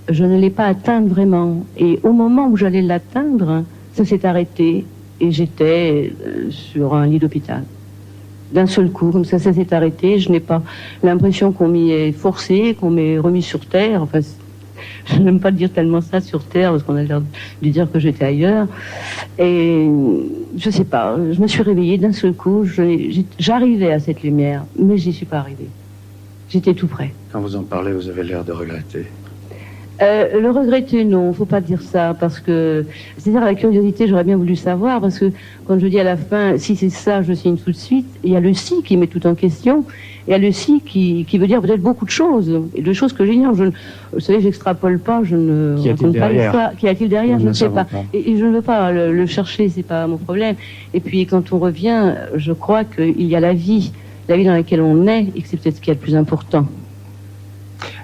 je ne l'ai pas atteinte vraiment. Et au moment où j'allais l'atteindre, ça s'est arrêté et j'étais sur un lit d'hôpital. D'un seul coup, comme ça s'est arrêté. Je n'ai pas l'impression qu'on m'y ait forcé, qu'on m'ait remis sur terre. Enfin, je n'aime pas dire tellement ça sur terre parce qu'on a l'air de dire que j'étais ailleurs. Et je sais pas, je me suis réveillée d'un seul coup. J'arrivais à cette lumière, mais j'y suis pas arrivée. J'étais tout près. Quand vous en parlez, vous avez l'air de regretter. Le regretter, non, faut pas dire ça, parce que, c'est-à-dire la curiosité, j'aurais bien voulu savoir, parce que quand je dis à la fin, si c'est ça, je signe tout de suite, il y a le si qui met tout en question, il y a le si qui veut dire peut-être beaucoup de choses, et de choses que j'ignore. Vous savez, j'extrapole pas, je ne raconte pas l'histoire. Qu'y a-t-il derrière? Je ne sais pas. Et je ne veux pas le chercher, c'est pas mon problème. Et puis, quand on revient, je crois qu'il y a la vie dans laquelle on est, et que c'est peut-être ce qui est le plus important.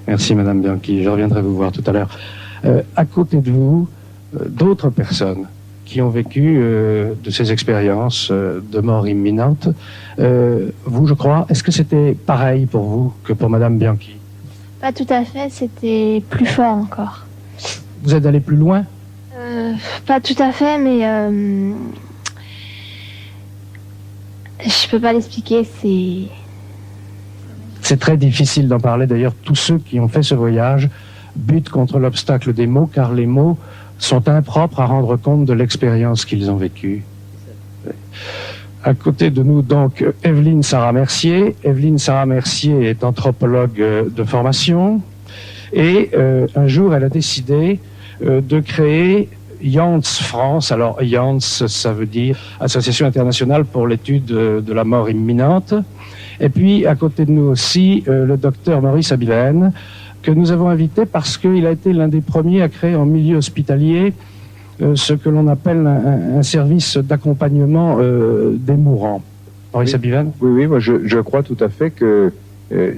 Merci Madame Bianchi, je reviendrai vous voir tout à l'heure. À côté de vous, d'autres personnes qui ont vécu de ces expériences de mort imminente. Vous, je crois, est-ce que c'était pareil pour vous que pour Madame Bianchi? Pas tout à fait, c'était plus fort encore. Vous êtes allé plus loin? Pas tout à fait, mais je peux pas l'expliquer, C'est très difficile d'en parler. D'ailleurs, tous ceux qui ont fait ce voyage butent contre l'obstacle des mots, car les mots sont impropres à rendre compte de l'expérience qu'ils ont vécue. À côté de nous, donc, Evelyne Sarah Mercier. Evelyne Sarah Mercier est anthropologue de formation. Et un jour, elle a décidé de créer Jans France. Alors, Jans, ça veut dire Association internationale pour l'étude de la mort imminente. Et puis, à côté de nous aussi, le docteur Maurice Abilène, que nous avons invité parce qu'il a été l'un des premiers à créer en milieu hospitalier ce que l'on appelle un service d'accompagnement des mourants. Maurice Abilène? Oui, moi je crois tout à fait que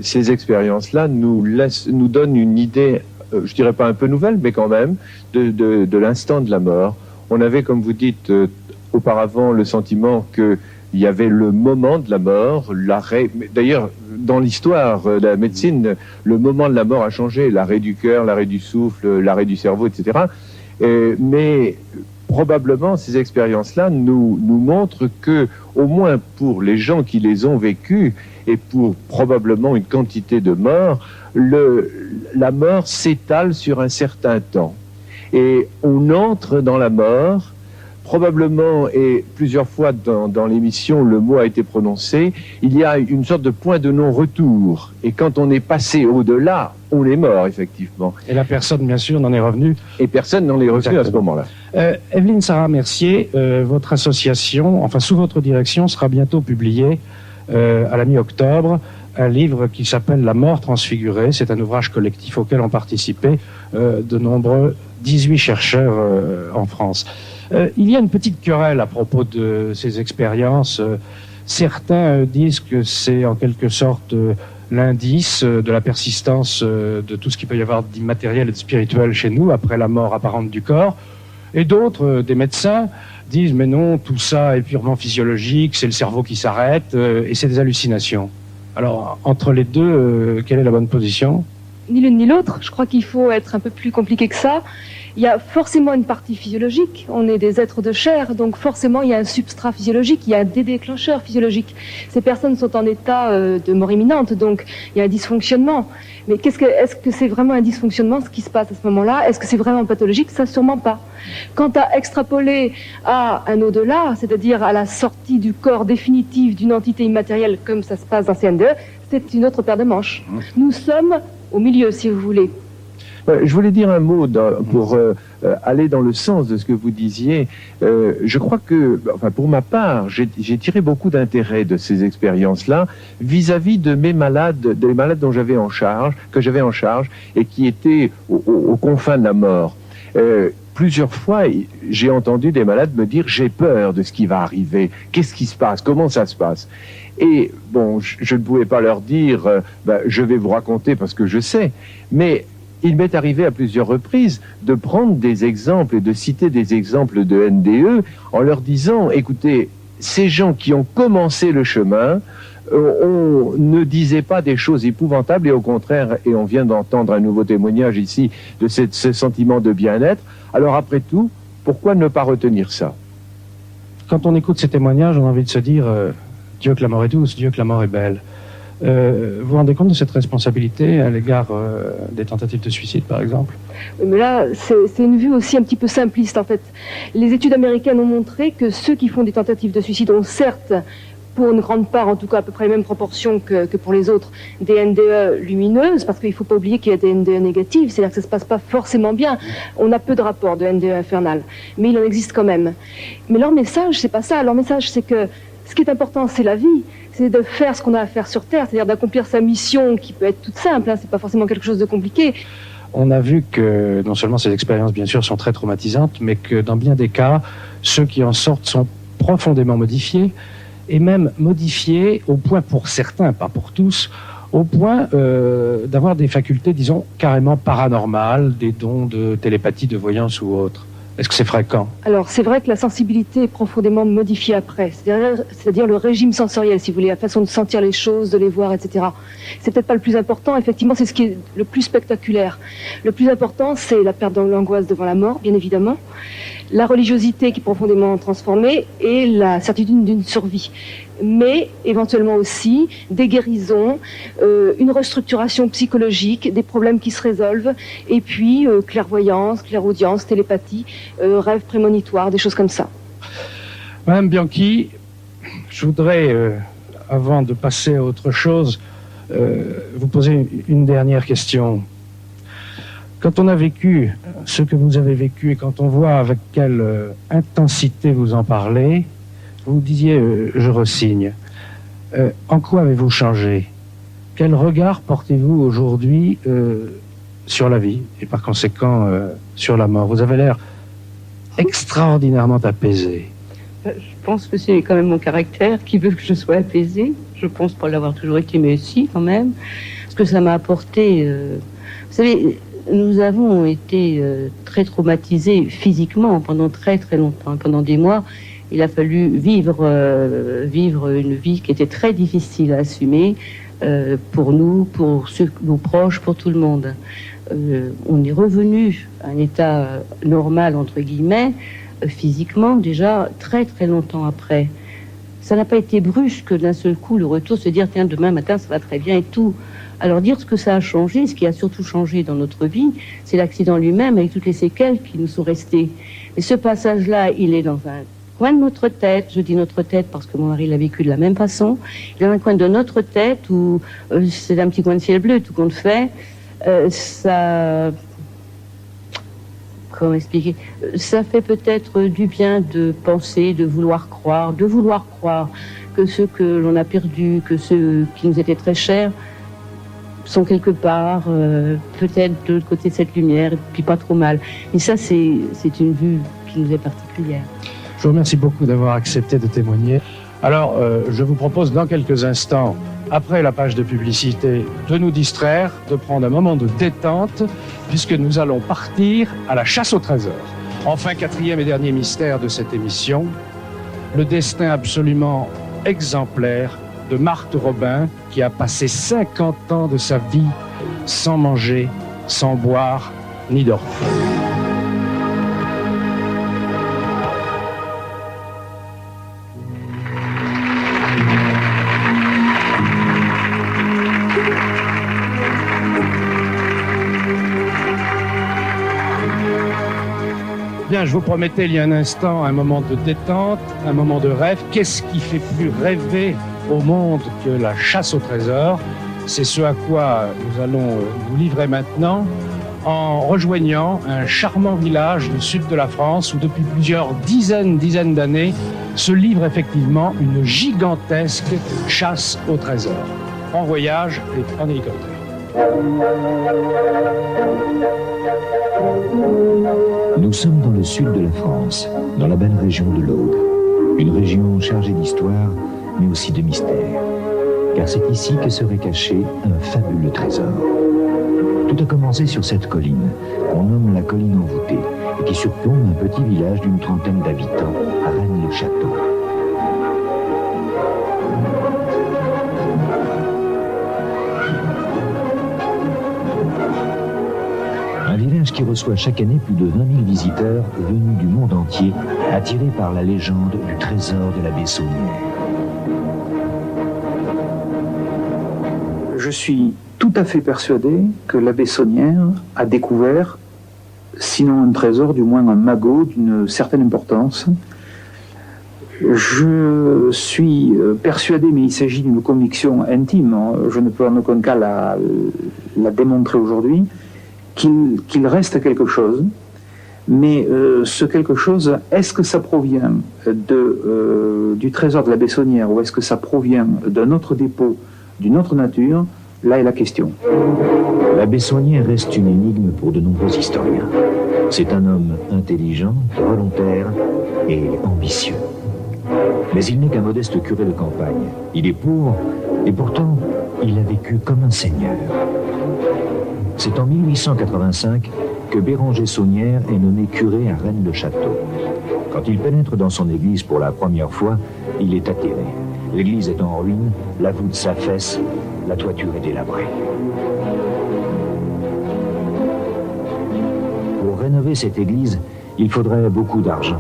ces expériences-là nous donnent une idée, je dirais pas un peu nouvelle, mais quand même, de l'instant de la mort. On avait, comme vous dites, auparavant le sentiment que il y avait le moment de la mort, l'arrêt. D'ailleurs, dans l'histoire de la médecine, le moment de la mort a changé. L'arrêt du cœur, l'arrêt du souffle, l'arrêt du cerveau, etc. Mais probablement, ces expériences-là nous montrent que, au moins pour les gens qui les ont vécues, et pour probablement une quantité de morts, la mort s'étale sur un certain temps. Et on entre dans la mort. Probablement, et plusieurs fois dans l'émission, le mot a été prononcé, il y a une sorte de point de non-retour. Et quand on est passé au-delà, on est mort, effectivement. Et la personne, bien sûr, n'en est revenue. Et personne n'en est revenu à ce moment-là. Evelyne Sarah Mercier, votre association, enfin sous votre direction, sera bientôt publiée à la mi-octobre, un livre qui s'appelle La mort transfigurée. C'est un ouvrage collectif auquel ont participé de nombreux 18 chercheurs en France. Il y a une petite querelle à propos de ces expériences. Certains disent que c'est en quelque sorte l'indice de la persistance de tout ce qu'il peut y avoir d'immatériel et de spirituel chez nous après la mort apparente du corps. Et d'autres, des médecins, disent mais non, tout ça est purement physiologique, c'est le cerveau qui s'arrête et c'est des hallucinations. Alors, entre les deux, quelle est la bonne position? Ni l'une ni l'autre. Je crois qu'il faut être un peu plus compliqué que ça. Il y a forcément une partie physiologique. On est des êtres de chair, donc forcément il y a un substrat physiologique, il y a des déclencheurs physiologiques. Ces personnes sont en état de mort imminente, donc il y a un dysfonctionnement. Mais est-ce que c'est vraiment un dysfonctionnement ce qui se passe à ce moment-là? Est-ce que c'est vraiment pathologique? Ça, sûrement pas. Quant à extrapoler à un au-delà, c'est-à-dire à la sortie du corps définitive d'une entité immatérielle comme ça se passe dans CN2, c'est une autre paire de manches. Nous sommes au milieu, si vous voulez. Je voulais dire un mot pour aller dans le sens de ce que vous disiez. Je crois que, enfin, pour ma part, j'ai tiré beaucoup d'intérêt de ces expériences-là vis-à-vis de mes malades, des malades dont j'avais en charge, et qui étaient aux confins de la mort. Plusieurs fois, j'ai entendu des malades me dire « j'ai peur de ce qui va arriver, qu'est-ce qui se passe, comment ça se passe ?» Et bon, je ne pouvais pas leur dire je vais vous raconter parce que je sais », mais il m'est arrivé à plusieurs reprises de prendre des exemples et de citer des exemples de NDE en leur disant « écoutez, ces gens qui ont commencé le chemin, on ne disait pas des choses épouvantables et au contraire, et on vient d'entendre un nouveau témoignage ici de ce sentiment de bien-être, alors après tout, pourquoi ne pas retenir ça ?» Quand on écoute ces témoignages, on a envie de se dire Dieu que la mort est douce, Dieu que la mort est belle. Vous vous rendez compte de cette responsabilité à l'égard des tentatives de suicide, par exemple? Mais là, c'est une vue aussi un petit peu simpliste, en fait. Les études américaines ont montré que ceux qui font des tentatives de suicide ont certes, pour une grande part, en tout cas à peu près les mêmes proportions que pour les autres, des NDE lumineuses, parce qu'il ne faut pas oublier qu'il y a des NDE négatives, c'est-à-dire que ça ne se passe pas forcément bien. On a peu de rapports de NDE infernal, mais il en existe quand même. Mais leur message, c'est pas ça. Leur message, c'est que ce qui est important, c'est la vie, c'est de faire ce qu'on a à faire sur Terre, c'est-à-dire d'accomplir sa mission qui peut être toute simple, hein, c'est pas forcément quelque chose de compliqué. On a vu que non seulement ces expériences, bien sûr, sont très traumatisantes, mais que dans bien des cas, ceux qui en sortent sont profondément modifiés, et même modifiés au point, pour certains, pas pour tous, au point d'avoir des facultés, disons, carrément paranormales, des dons de télépathie, de voyance ou autre. Est-ce que c'est fréquent? Alors, c'est vrai que la sensibilité est profondément modifiée après, c'est-à-dire le régime sensoriel, si vous voulez, la façon de sentir les choses, de les voir, etc. C'est peut-être pas le plus important, effectivement, c'est ce qui est le plus spectaculaire. Le plus important, c'est la perte de l'angoisse devant la mort, bien évidemment, la religiosité qui est profondément transformée et la certitude d'une survie. Mais éventuellement aussi des guérisons, une restructuration psychologique, des problèmes qui se résolvent, et puis clairvoyance, clairaudience, télépathie, rêves prémonitoires, des choses comme ça. Madame Bianchi, je voudrais, avant de passer à autre chose, vous poser une dernière question. Quand on a vécu ce que vous avez vécu et quand on voit avec quelle intensité vous en parlez, vous disiez, je resigne. En quoi avez-vous changé? Quel regard portez-vous aujourd'hui sur la vie et par conséquent sur la mort? Vous avez l'air extraordinairement apaisé. Je pense que c'est quand même mon caractère qui veut que je sois apaisée. Je pense pas l'avoir toujours été, mais si quand même. Parce que ça m'a apporté... Vous savez, nous avons été très traumatisés physiquement pendant très très longtemps, pendant des mois. Il a fallu vivre une vie qui était très difficile à assumer pour nous, pour nos proches, pour tout le monde. On est revenu à un état normal, entre guillemets, physiquement, déjà très très longtemps après. Ça n'a pas été brusque d'un seul coup, le retour, se dire tiens, demain matin ça va très bien et tout. Alors dire ce que ça a changé, ce qui a surtout changé dans notre vie, c'est l'accident lui-même avec toutes les séquelles qui nous sont restées. Et ce passage-là, il est dans un coin de notre tête, je dis notre tête parce que mon mari l'a vécu de la même façon, il est dans un coin de notre tête où c'est un petit coin de ciel bleu, tout compte fait, ça... Comment expliquer? Ça fait peut-être du bien de penser, de vouloir croire que ceux que l'on a perdus, que ceux qui nous étaient très chers, sont quelque part, peut-être de l'autre côté de cette lumière, et puis pas trop mal. Et ça, c'est une vue qui nous est particulière. Je vous remercie beaucoup d'avoir accepté de témoigner. Alors, je vous propose dans quelques instants, après la page de publicité, de nous distraire, de prendre un moment de détente, puisque nous allons partir à la chasse au trésor. Enfin, quatrième et dernier mystère de cette émission, le destin absolument exemplaire de Marthe Robin, qui a passé 50 ans de sa vie sans manger, sans boire, ni dormir. Bien, je vous promettais il y a un instant un moment de détente, un moment de rêve. Qu'est-ce qui fait plus rêver au monde que la chasse au trésor? C'est ce à quoi nous allons nous livrer maintenant. en rejoignant un charmant village du sud de la France où depuis plusieurs dizaines d'années se livre effectivement une gigantesque chasse au trésor. En voyage et en hélicoptère. Nous sommes dans le sud de la France, dans la belle région de l'Aude. Une région chargée d'histoire, mais aussi de mystère. Car c'est ici que serait caché un fabuleux trésor. Tout a commencé sur cette colline, qu'on nomme la colline envoûtée, et qui surplombe un petit village d'une trentaine d'habitants, à Rennes-le-Château. Un village qui reçoit chaque année plus de 20 000 visiteurs venus du monde entier, attirés par la légende du trésor de la Bessonnière. Je suis tout à fait persuadé que la Bessonnière a découvert, sinon un trésor, du moins un magot d'une certaine importance. Je suis persuadé, mais il s'agit d'une conviction intime, je ne peux en aucun cas la démontrer aujourd'hui, qu'il reste quelque chose. Mais ce quelque chose, est-ce que ça provient du trésor de la Bessonnière ou est-ce que ça provient d'un autre dépôt, d'une autre nature? Là est la question. La Bessonnière reste une énigme pour de nombreux historiens. C'est un homme intelligent, volontaire et ambitieux. Mais il n'est qu'un modeste curé de campagne. Il est pauvre et pourtant il a vécu comme un seigneur. C'est en 1885 que Béranger Saunière est nommé curé à Rennes-le-Château. Quand il pénètre dans son église pour la première fois, il est atterré. L'église est en ruine, la voûte s'affaisse, la toiture est délabrée. Pour rénover cette église, il faudrait beaucoup d'argent,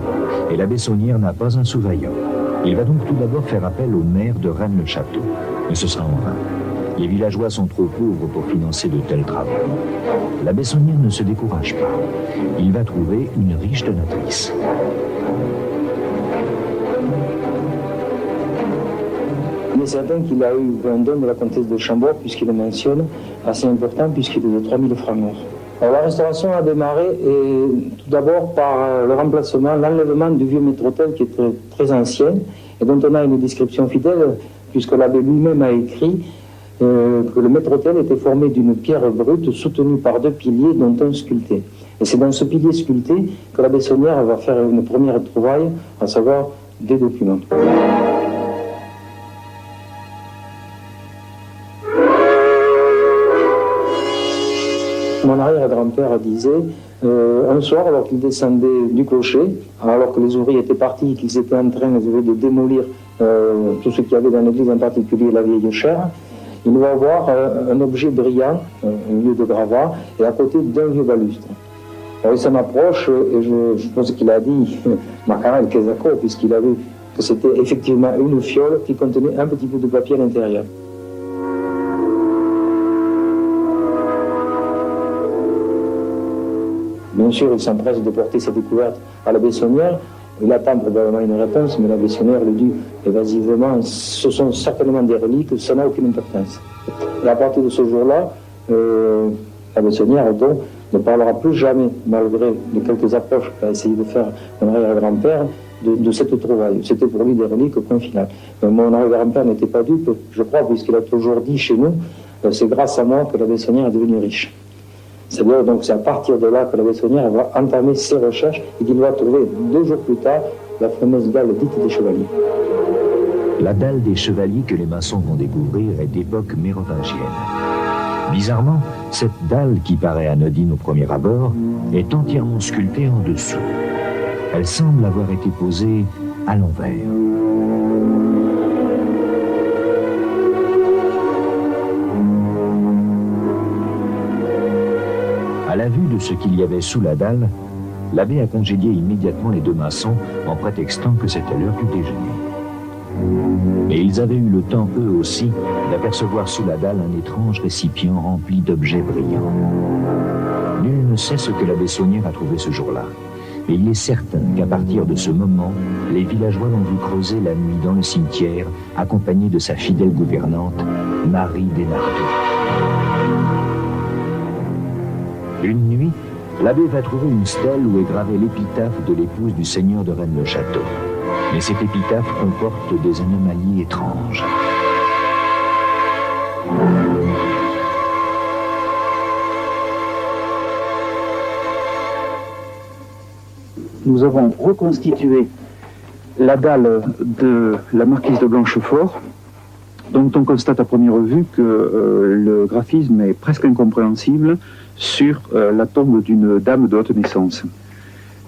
et la Bessonnière n'a pas un sou vaillant. Il va donc tout d'abord faire appel au maire de Rennes-le-Château, mais ce sera en vain. Les villageois sont trop pauvres pour financer de tels travaux. La Bessonnière ne se décourage pas. Il va trouver une riche donatrice. Il est certain qu'il a eu un don de la comtesse de Chambord, puisqu'il le mentionne, assez important, puisqu'il est de 3000 francs. Alors la restauration a démarré tout d'abord par le remplacement, l'enlèvement du vieux maître-autel qui est très ancien, et dont on a une description fidèle, puisque l'abbé lui-même a écrit que le maître-autel était formé d'une pierre brute soutenue par 2 piliers, dont un sculpté. Et c'est dans ce pilier sculpté que la Bessonnière va faire une première trouvaille, à savoir des documents. Mon arrière-grand-père disait, un soir, alors qu'il descendait du clocher, alors que les ouvriers étaient partis, qu'ils étaient en train de démolir tout ce qu'il y avait dans l'église, en particulier la vieille chaire, il va voir un objet brillant, un lieu de gravat, et à côté d'un vieux balustre. Alors il s'en approche, et je pense qu'il a dit Macarel Kesako, puisqu'il a vu que c'était effectivement une fiole qui contenait un petit bout de papier à l'intérieur. Bien sûr, il s'empresse de porter sa découverte à la Bessonnière. Il attend probablement une réponse, mais la Bessonnière le dit évasivement, ce sont certainement des reliques, ça n'a aucune importance. Et à partir de ce jour-là, la Bessonnière donc, ne parlera plus jamais, malgré les quelques approches qu'a essayé de faire mon arrière-grand-père, de cette trouvaille. C'était pour lui des reliques au point final. Mais mon arrière-grand-père n'était pas dupe, je crois, puisqu'il a toujours dit chez nous, c'est grâce à moi que la Bessonnière est devenue riche. C'est-à-dire, donc, c'est à partir de là que la Bessonnière va entamer ses recherches et qu'il va trouver 2 jours plus tard la fameuse dalle dite des chevaliers. La dalle des chevaliers que les maçons vont découvrir est d'époque mérovingienne. Bizarrement, cette dalle qui paraît anodine au premier abord est entièrement sculptée en dessous. Elle semble avoir été posée à l'envers. À la vue de ce qu'il y avait sous la dalle, l'abbé a congédié immédiatement les 2 maçons en prétextant que c'était l'heure du déjeuner. Mais ils avaient eu le temps, eux aussi, d'apercevoir sous la dalle un étrange récipient rempli d'objets brillants. Nul ne sait ce que la Bessonnière a trouvé ce jour-là. Mais il est certain qu'à partir de ce moment, les villageois l'ont vu creuser la nuit dans le cimetière, accompagné de sa fidèle gouvernante, Marie Desnardoux. Une nuit, l'abbé va trouver une stèle où est gravée l'épitaphe de l'épouse du seigneur de Rennes-le-Château. Mais cette épitaphe comporte des anomalies étranges. Nous avons reconstitué la dalle de la marquise de Blanchefort, dont on constate à première vue que le graphisme est presque incompréhensible sur la tombe d'une dame de haute naissance.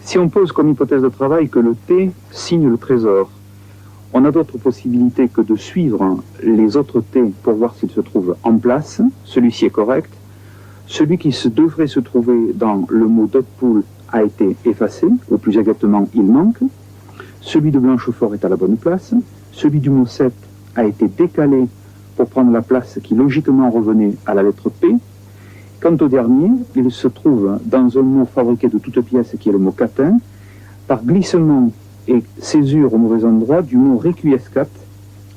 Si on pose comme hypothèse de travail que le T signe le trésor, on n'a d'autre possibilité que de suivre les autres T pour voir s'ils se trouvent en place. Celui-ci est correct. Celui qui devrait se trouver dans le mot Dotpoul a été effacé, ou plus exactement, il manque. Celui de Blanchefort est à la bonne place. Celui du mot 7 a été décalé pour prendre la place qui logiquement revenait à la lettre P. Quant au dernier, il se trouve dans un mot fabriqué de toutes pièces qui est le mot catin, par glissement et césure au mauvais endroit du mot requiescat.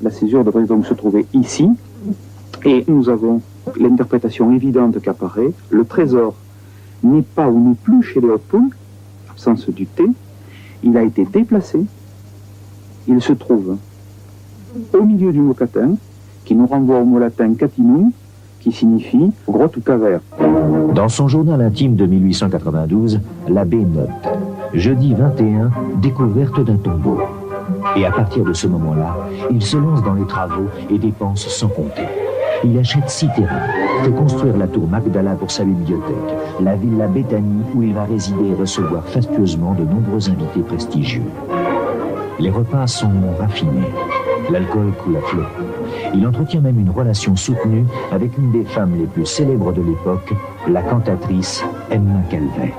La césure devrait donc se trouver ici. Et nous avons l'interprétation évidente qu'apparaît. Le trésor n'est pas ou n'est plus chez les Hautes-Poules, absence du T. Il a été déplacé. Il se trouve au milieu du mot catin, qui nous renvoie au mot latin catinum, qui signifie grotte ou caverne. Dans son journal intime de 1892, l'abbé note « Jeudi 21, découverte d'un tombeau ». Et à partir de ce moment-là, il se lance dans les travaux et dépense sans compter. Il achète 6 terrains, fait construire la tour Magdala pour sa bibliothèque, la villa Béthanie où il va résider et recevoir fastueusement de nombreux invités prestigieux. Les repas sont raffinés, l'alcool coule à flot. Il entretient même une relation soutenue avec une des femmes les plus célèbres de l'époque, la cantatrice Emma Calvet.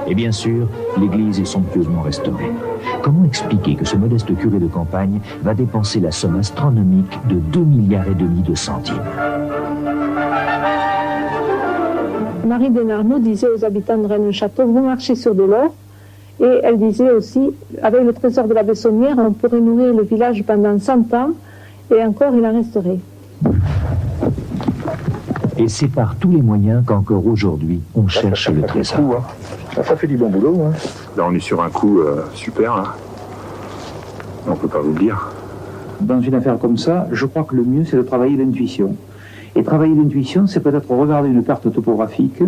Et bien sûr, l'église est somptueusement restaurée. Comment expliquer que ce modeste curé de campagne va dépenser la somme astronomique de 2,5 milliards de centimes? Marie Denarnaud disait aux habitants de Rennes-le-Château, vous marchez sur de l'or. Et elle disait aussi, avec le trésor de la Bessonnière, on pourrait nourrir le village pendant 100 ans, et encore il en resterait. Et c'est par tous les moyens qu'encore aujourd'hui, on cherche le trésor. Coup, hein. Ça fait du bon boulot. Hein. Là, on est sur un coup super. Là. On ne peut pas vous le dire. Dans une affaire comme ça, je crois que le mieux, c'est de travailler l'intuition. Et travailler l'intuition, c'est peut-être regarder une carte topographique,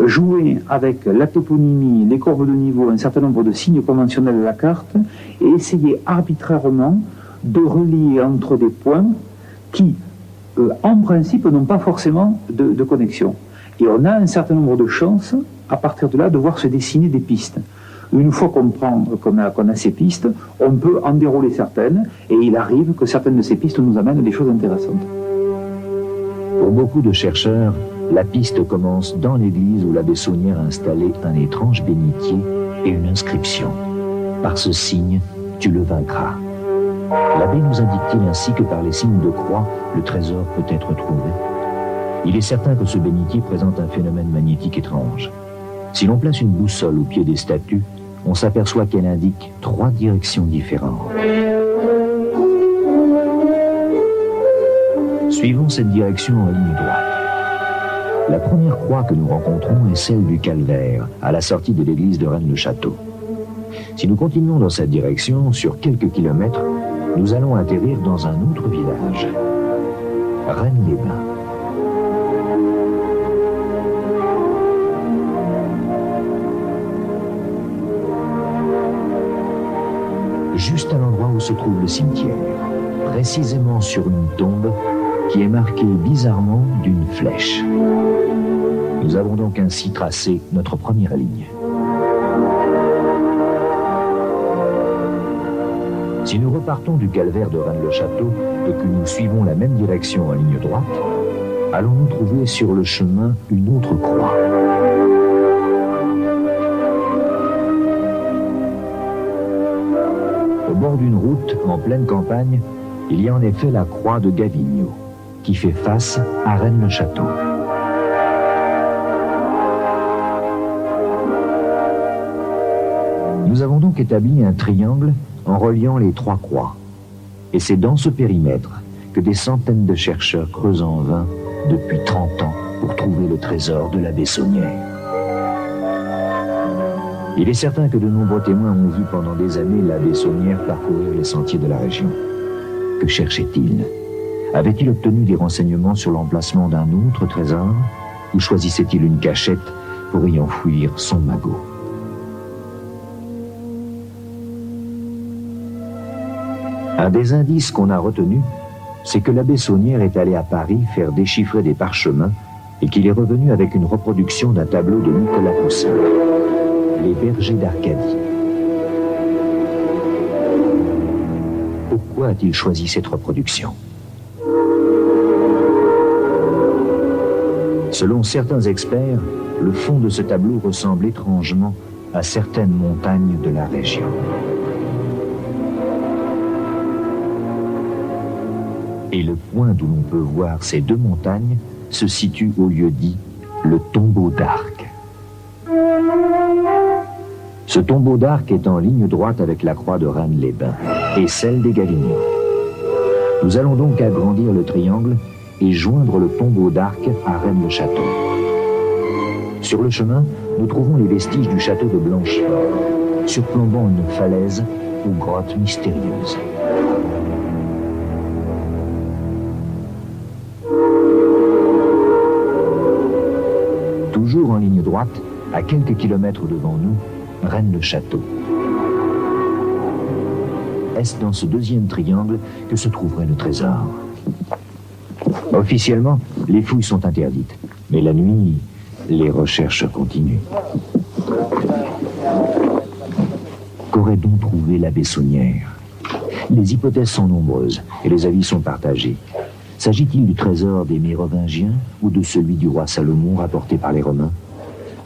jouer avec la toponymie, les courbes de niveau, un certain nombre de signes conventionnels de la carte, et essayer arbitrairement de relier entre des points qui, en principe, n'ont pas forcément de connexion. Et on a un certain nombre de chances, à partir de là, de voir se dessiner des pistes. Une fois qu'on a ces pistes, on peut en dérouler certaines, et il arrive que certaines de ces pistes nous amènent des choses intéressantes. Pour beaucoup de chercheurs, la piste commence dans l'église où l'abbé Saunière a installé un étrange bénitier et une inscription. Par ce signe, tu le vaincras. L'abbé nous indique-t-il ainsi que par les signes de croix, le trésor peut être trouvé? Il est certain que ce bénitier présente un phénomène magnétique étrange. Si l'on place une boussole au pied des statues, on s'aperçoit qu'elle indique 3 directions différentes. Suivons cette direction en ligne droite. La première croix que nous rencontrons est celle du calvaire, à la sortie de l'église de Rennes-le-Château. Si nous continuons dans cette direction, sur quelques kilomètres, nous allons atterrir dans un autre village, Rennes-les-Bains. Juste à l'endroit où se trouve le cimetière, précisément sur une tombe qui est marquée bizarrement d'une flèche. Nous avons donc ainsi tracé notre première ligne. Si nous repartons du calvaire de Rennes-le-Château et que nous suivons la même direction en ligne droite, allons-nous trouver sur le chemin une autre croix. Au bord d'une route, en pleine campagne, il y a en effet la croix de Gavigno, qui fait face à Rennes-le-Château. Nous avons donc établi un triangle en reliant les 3 croix. Et c'est dans ce périmètre que des centaines de chercheurs creusent en vain depuis 30 ans pour trouver le trésor de la Bessonnière. Il est certain que de nombreux témoins ont vu pendant des années la Bessonnière parcourir les sentiers de la région. Que cherchait-il? Avait-il obtenu des renseignements sur l'emplacement d'un autre trésor? Ou choisissait-il une cachette pour y enfouir son magot? Un des indices qu'on a retenus, c'est que la Bessonnière est allé à Paris faire déchiffrer des parchemins et qu'il est revenu avec une reproduction d'un tableau de Nicolas Poussin, Les Bergers d'Arcadie. Pourquoi a-t-il choisi cette reproduction? Selon certains experts, le fond de ce tableau ressemble étrangement à certaines montagnes de la région. Et le point d'où l'on peut voir ces deux montagnes se situe au lieu dit le tombeau d'Arc. Ce tombeau d'Arc est en ligne droite avec la croix de Rennes-les-Bains et celle des Galignans. Nous allons donc agrandir le triangle et joindre le tombeau d'Arc à Rennes-le-Château. Sur le chemin, nous trouvons les vestiges du château de Blanchefort, surplombant une falaise ou grotte mystérieuse. Toujours en ligne droite, à quelques kilomètres devant nous, Rennes-le-Château. Est-ce dans ce deuxième triangle que se trouverait le trésor? Officiellement, les fouilles sont interdites. Mais la nuit, les recherches continuent. Qu'aurait donc trouvé la Bessonnière? Les hypothèses sont nombreuses et les avis sont partagés. S'agit-il du trésor des Mérovingiens ou de celui du roi Salomon rapporté par les Romains?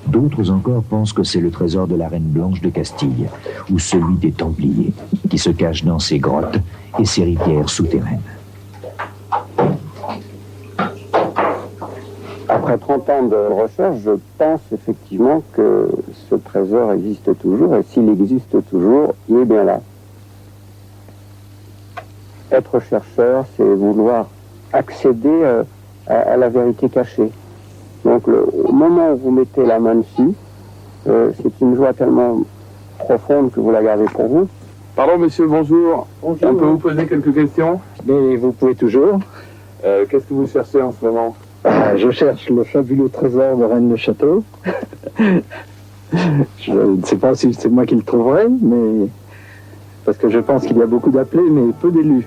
D'autres encore pensent que c'est le trésor de la reine Blanche de Castille ou celui des Templiers qui se cache dans ses grottes et ses rivières souterraines. Après 30 ans de recherche, je pense effectivement que ce trésor existe toujours, et s'il existe toujours, il est bien là. Être chercheur, c'est vouloir accéder à la vérité cachée. Donc au moment où vous mettez la main dessus, c'est une joie tellement profonde que vous la gardez pour vous. Pardon monsieur, bonjour. Bonjour. On peut vous poser quelques questions? Mais vous pouvez toujours. Qu'est-ce que vous cherchez en ce moment? Je cherche le fabuleux trésor de Rennes-le-Château. Je ne sais pas si c'est moi qui le trouverai, mais parce que je pense qu'il y a beaucoup d'appelés, mais peu d'élus.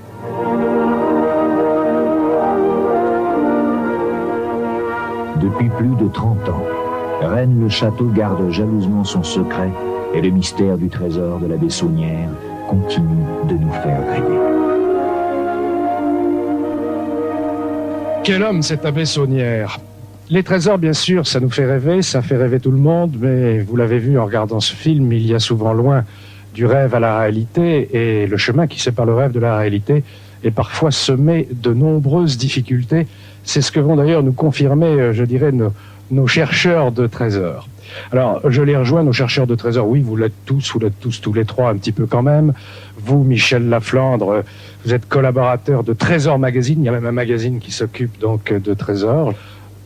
Depuis plus de 30 ans, Rennes-le-Château garde jalousement son secret et le mystère du trésor de la Bessonnière continue de nous faire rêver. Quel homme cet abbé Bessonnière! Les trésors, bien sûr, ça nous fait rêver, ça fait rêver tout le monde, mais vous l'avez vu en regardant ce film, il y a souvent loin du rêve à la réalité, et le chemin qui sépare le rêve de la réalité est parfois semé de nombreuses difficultés. C'est ce que vont d'ailleurs nous confirmer, je dirais, nos chercheurs de trésors. Alors, je les rejoins, nos chercheurs de trésors. Oui, vous l'êtes tous tous les trois un petit peu quand même. Vous, Michel Laflandre, vous êtes collaborateur de Trésor Magazine. Il y a même un magazine qui s'occupe donc de trésors.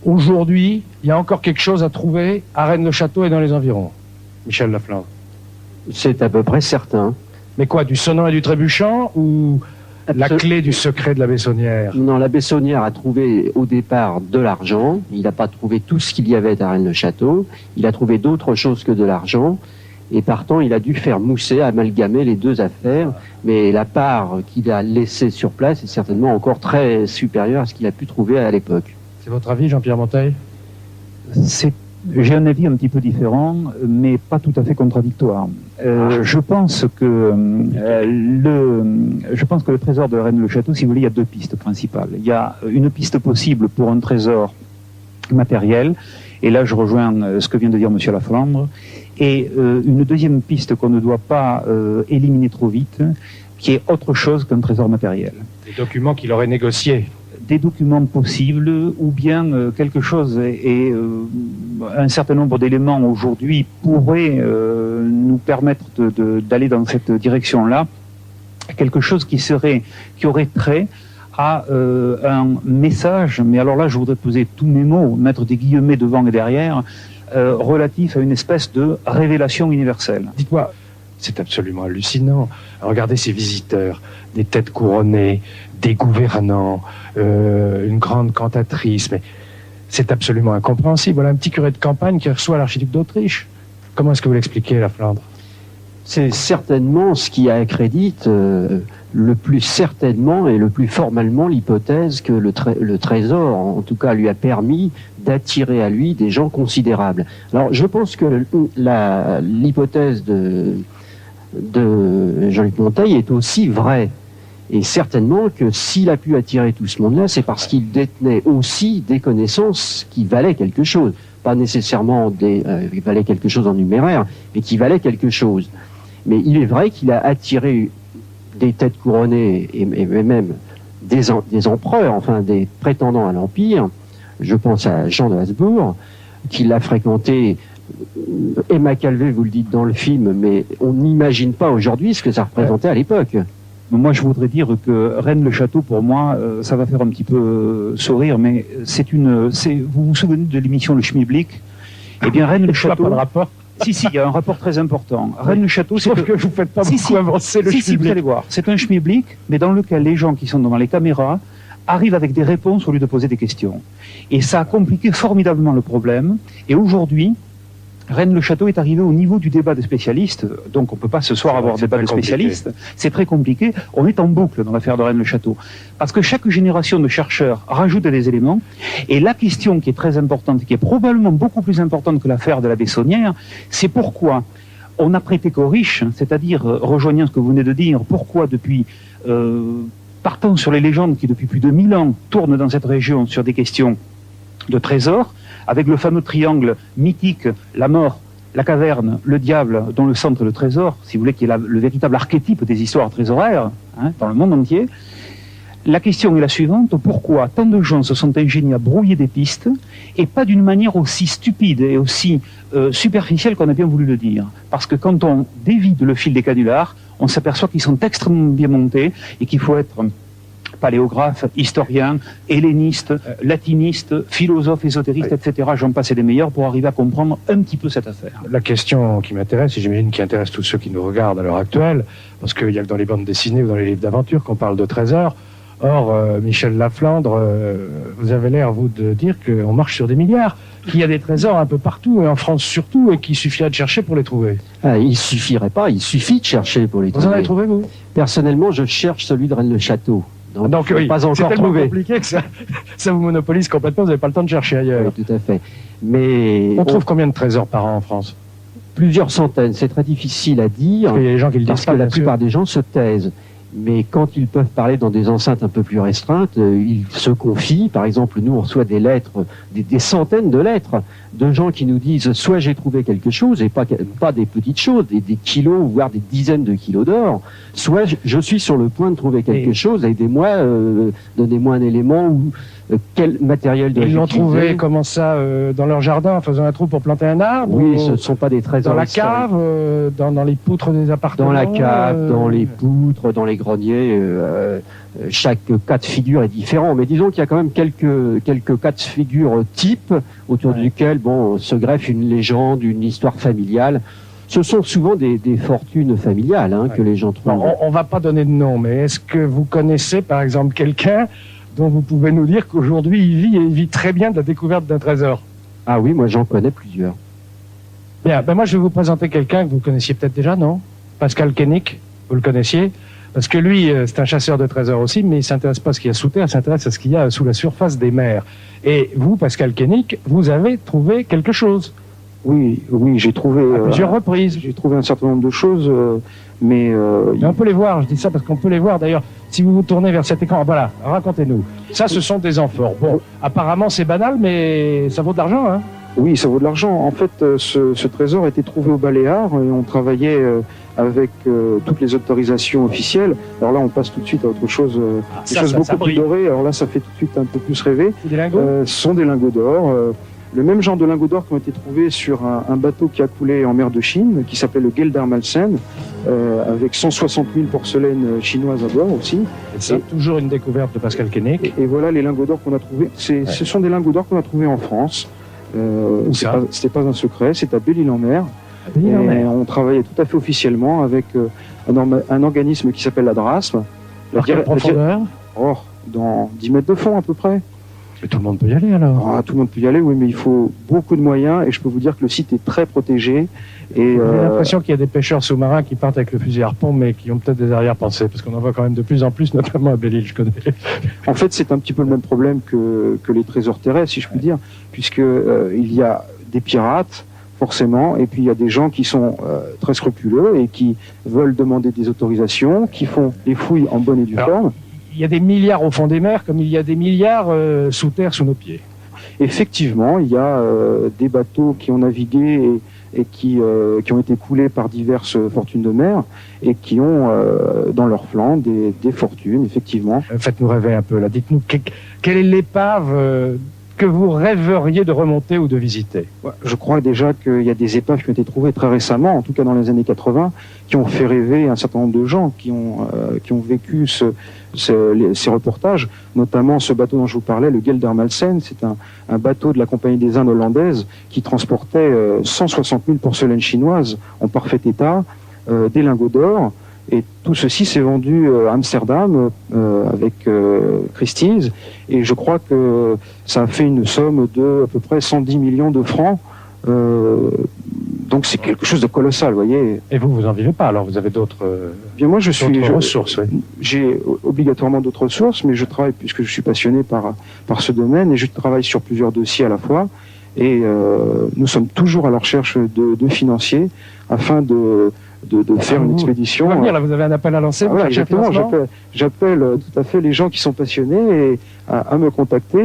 Aujourd'hui, il y a encore quelque chose à trouver à Rennes-le-Château et dans les environs. Michel Laflandre. C'est à peu près certain. Mais quoi, du sonnant et du trébuchant ou la clé du secret de la Bessonnière? Non, la Bessonnière a trouvé au départ de l'argent. Il n'a pas trouvé tout ce qu'il y avait à Rennes-le-Château. Il a trouvé d'autres choses que de l'argent. Et partant, il a dû faire mousser, amalgamer les deux affaires. Mais la part qu'il a laissée sur place est certainement encore très supérieure à ce qu'il a pu trouver à l'époque. C'est votre avis, Jean-Pierre Monteil? J'ai un avis un petit peu différent, mais pas tout à fait contradictoire. Je pense que le trésor de Rennes-le-Château, si vous voulez, il y a deux pistes principales. Il y a une piste possible pour un trésor matériel, et là je rejoins ce que vient de dire M. Laflandre, et une deuxième piste qu'on ne doit pas éliminer trop vite, qui est autre chose qu'un trésor matériel. Des documents qu'il aurait négociés. Des documents possibles, ou bien quelque chose, et un certain nombre d'éléments aujourd'hui pourraient nous permettre d'aller dans cette direction-là, quelque chose qui aurait trait a un message, mais alors là je voudrais poser tous mes mots, mettre des guillemets devant et derrière, relatif à une espèce de révélation universelle. Dites-moi, c'est absolument hallucinant. Regardez ces visiteurs, des têtes couronnées, des gouvernants, une grande cantatrice, mais c'est absolument incompréhensible. Voilà un petit curé de campagne qui reçoit l'archiduc d'Autriche. Comment est-ce que vous l'expliquez, la Flandre? C'est certainement ce qui accrédite le plus certainement et le plus formellement l'hypothèse que le trésor, en tout cas, lui a permis d'attirer à lui des gens considérables. Alors, je pense que l'hypothèse de Jean-Luc Monteil est aussi vraie. Et certainement que s'il a pu attirer tout ce monde-là, c'est parce qu'il détenait aussi des connaissances qui valaient quelque chose. Pas nécessairement qui valaient quelque chose en numéraire, mais qui valaient quelque chose. Mais il est vrai qu'il a attiré des têtes couronnées et même des empereurs, enfin des prétendants à l'Empire. Je pense à Jean de Habsbourg, qui l'a fréquenté. Emma Calvé, vous le dites dans le film, mais on n'imagine pas aujourd'hui ce que ça représentait à l'époque. Moi, je voudrais dire que Rennes-le-Château, pour moi, ça va faire un petit peu sourire, mais vous vous souvenez de l'émission Le Schmilblick? Eh bien, Rennes-le-Château... pas de rapport. Si, il y a un rapport très important. Rennes-le-Château, c'est que vous ne faites pas beaucoup avancer le Schmilblick. Vous allez voir. C'est un Schmilblick, mais dans lequel les gens qui sont devant les caméras arrivent avec des réponses au lieu de poser des questions. Et ça a compliqué formidablement le problème. Et aujourd'hui, Rennes-le-Château est arrivé au niveau du débat des spécialistes, donc on ne peut pas ce soir avoir débat de spécialistes, c'est très compliqué, on est en boucle dans l'affaire de Rennes-le-Château, parce que chaque génération de chercheurs rajoute des éléments, et la question qui est très importante, qui est probablement beaucoup plus importante que l'affaire de la Bessonnière, c'est pourquoi on n'a prêté qu'aux riches, c'est-à-dire, rejoignant ce que vous venez de dire, pourquoi depuis, partant sur les légendes qui depuis plus de 1000 ans tournent dans cette région sur des questions de trésors, avec le fameux triangle mythique, la mort, la caverne, le diable, dont le centre est le trésor, si vous voulez, qui est le véritable archétype des histoires trésoraires, dans le monde entier. La question est la suivante, pourquoi tant de gens se sont ingéniés à brouiller des pistes, et pas d'une manière aussi stupide et aussi superficielle qu'on a bien voulu le dire? Parce que quand on dévide le fil des canulars, on s'aperçoit qu'ils sont extrêmement bien montés, et qu'il faut être paléographe, historien, helléniste, latiniste, philosophe, ésotériste, etc. J'en passe et des meilleurs pour arriver à comprendre un petit peu cette affaire. La question qui m'intéresse, et j'imagine qui intéresse tous ceux qui nous regardent à l'heure actuelle, parce qu'il y a que dans les bandes dessinées ou dans les livres d'aventure qu'on parle de trésors. Or, Michel Laflandre, vous avez l'air, vous, de dire qu'on marche sur des milliards, qu'il y a des trésors un peu partout, et en France surtout, et qu'il suffirait de chercher pour les trouver. Il suffirait pas, il suffit de chercher pour les trouver. Vous en avez trouvé, vous? Personnellement, je cherche celui de Rennes-le-Château. Donc oui, pas encore c'est tellement trouvé. Compliqué que ça vous monopolise complètement, vous n'avez pas le temps de chercher ailleurs. Oui, tout à fait. Mais on trouve combien de trésors par an en France? Plusieurs centaines, c'est très difficile à dire, parce qu'il y a des gens qui le disent parce que la plupart des gens se taisent. Mais quand ils peuvent parler dans des enceintes un peu plus restreintes, ils se confient. Par exemple, nous, on reçoit des lettres, des centaines de lettres de gens qui nous disent soit j'ai trouvé quelque chose, et pas des petites choses, des kilos, voire des dizaines de kilos d'or, soit je suis sur le point de trouver quelque chose, aidez-moi, donnez-moi un élément ou quel matériel de Ils l'ont trouvé, comment ça, dans leur jardin, en faisant un trou pour planter un arbre? Oui, ce ne sont pas des trésors dans la historiques. Cave, dans les poutres des appartements? Dans la cave, dans les poutres, dans les greniers, chaque cas de figure est différent. Mais disons qu'il y a quand même quelques cas de figure types autour duquel se greffe une légende, une histoire familiale. Ce sont souvent des fortunes familiales que les gens trouvent. On ne va pas donner de nom, mais est-ce que vous connaissez par exemple quelqu'un dont vous pouvez nous dire qu'aujourd'hui il vit très bien de la découverte d'un trésor? Ah oui, moi j'en connais plusieurs. Bien, moi je vais vous présenter quelqu'un que vous connaissiez peut-être déjà, non? Pascal Koenig, vous le connaissiez? Parce que lui, c'est un chasseur de trésors aussi, mais il ne s'intéresse pas à ce qu'il y a sous terre, il s'intéresse à ce qu'il y a sous la surface des mers. Et vous, Pascal Koenig, vous avez trouvé quelque chose? Oui, j'ai trouvé... À plusieurs reprises. J'ai trouvé un certain nombre de choses, mais... on peut les voir, je dis ça parce qu'on peut les voir d'ailleurs. Si vous vous tournez vers cet écran, voilà, racontez-nous. Ça, ce sont des amphores. Bon, apparemment c'est banal, mais ça vaut de l'argent, hein? Oui, ça vaut de l'argent. En fait, ce trésor a été trouvé au Baléares et on travaillait avec toutes les autorisations officielles. Alors là, on passe tout de suite à autre chose, des choses beaucoup plus dorées. Alors là, ça fait tout de suite un peu plus rêver. C'est des lingots? Ce sont des lingots d'or. le même genre de lingots d'or qui ont été trouvés sur un bateau qui a coulé en mer de Chine, qui s'appelait le Geldermalsen, avec 160 000 porcelaines chinoises à bord aussi. Et c'est toujours une découverte de Pascal Koenig. Et voilà les lingots d'or qu'on a trouvés. Ce sont des lingots d'or qu'on a trouvés en France. C'était pas un secret, c'est à Belle-Île-en-Mer. On travaillait tout à fait officiellement avec un organisme qui s'appelle la DRASM. Quelle profondeur? Dans 10 mètres de fond à peu près. Mais tout le monde peut y aller alors? Tout le monde peut y aller, oui, mais il faut beaucoup de moyens et je peux vous dire que le site est très protégé. J'ai l'impression qu'il y a des pêcheurs sous-marins qui partent avec le fusil harpon, mais qui ont peut-être des arrière-pensées, parce qu'on en voit quand même de plus en plus, notamment à Belle-Île, je connais. En fait, c'est un petit peu le même problème que les trésors terrestres, si je puis dire, puisque il y a des pirates, forcément, et puis il y a des gens qui sont très scrupuleux et qui veulent demander des autorisations, qui font les fouilles en bonne et due forme. Il y a des milliards au fond des mers, comme il y a des milliards sous terre, sous nos pieds. Effectivement, il y a des bateaux qui ont navigué et qui ont été coulés par diverses fortunes de mer et qui ont dans leur flanc des fortunes, effectivement. Faites-nous rêver un peu, là. Dites-nous, quelle est l'épave que vous rêveriez de remonter ou de visiter? Je crois déjà qu'il y a des épaves qui ont été trouvées très récemment, en tout cas dans les années 80, qui ont fait rêver un certain nombre de gens qui ont vécu ces reportages, notamment ce bateau dont je vous parlais, le Geldermalsen. C'est un bateau de la Compagnie des Indes hollandaise qui transportait 160 000 porcelaines chinoises en parfait état, des lingots d'or. Et tout ceci s'est vendu à Amsterdam avec Christie's, et je crois que ça a fait une somme de à peu près 110 millions de francs. Donc c'est quelque chose de colossal, vous voyez. Et vous en vivez pas, alors vous avez d'autres ressources, oui. J'ai obligatoirement d'autres ressources, mais je travaille, puisque je suis passionné par ce domaine, et je travaille sur plusieurs dossiers à la fois, et nous sommes toujours à la recherche de financiers afin de faire une expédition. Là, vous avez un appel à lancer. Voilà, exactement. J'appelle tout à fait les gens qui sont passionnés à me contacter,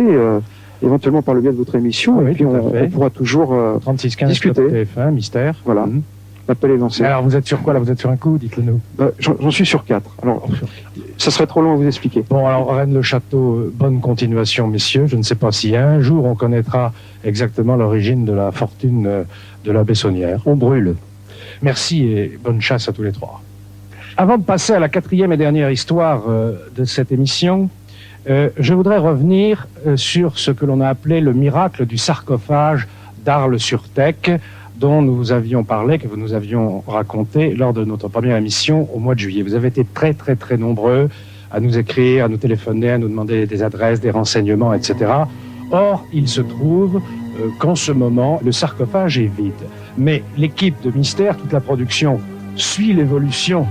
éventuellement par le biais de votre émission, et puis on pourra toujours 3615 discuter. TF1, Mystère. Voilà. L'appel est lancé. Alors vous êtes sur quoi là? Vous êtes sur un coup? Dites-le nous. J'en suis sur 4. Alors, ça serait trop long à vous expliquer. Bon, alors Rennes-le-Château, bonne continuation, messieurs. Je ne sais pas si un jour on connaîtra exactement l'origine de la fortune de la Bessonnière. On brûle. Merci et bonne chasse à tous les trois. Avant de passer à la 4e et dernière histoire de cette émission, je voudrais revenir sur ce que l'on a appelé le miracle du sarcophage d'Arles-sur-Tech, dont nous avions parlé, que nous avions raconté lors de notre première émission au mois de juillet. Vous avez été très très très nombreux à nous écrire, à nous téléphoner, à nous demander des adresses, des renseignements, etc. Or, il se trouve qu'en ce moment, le sarcophage est vide. Mais l'équipe de Mystère, toute la production, suit l'évolution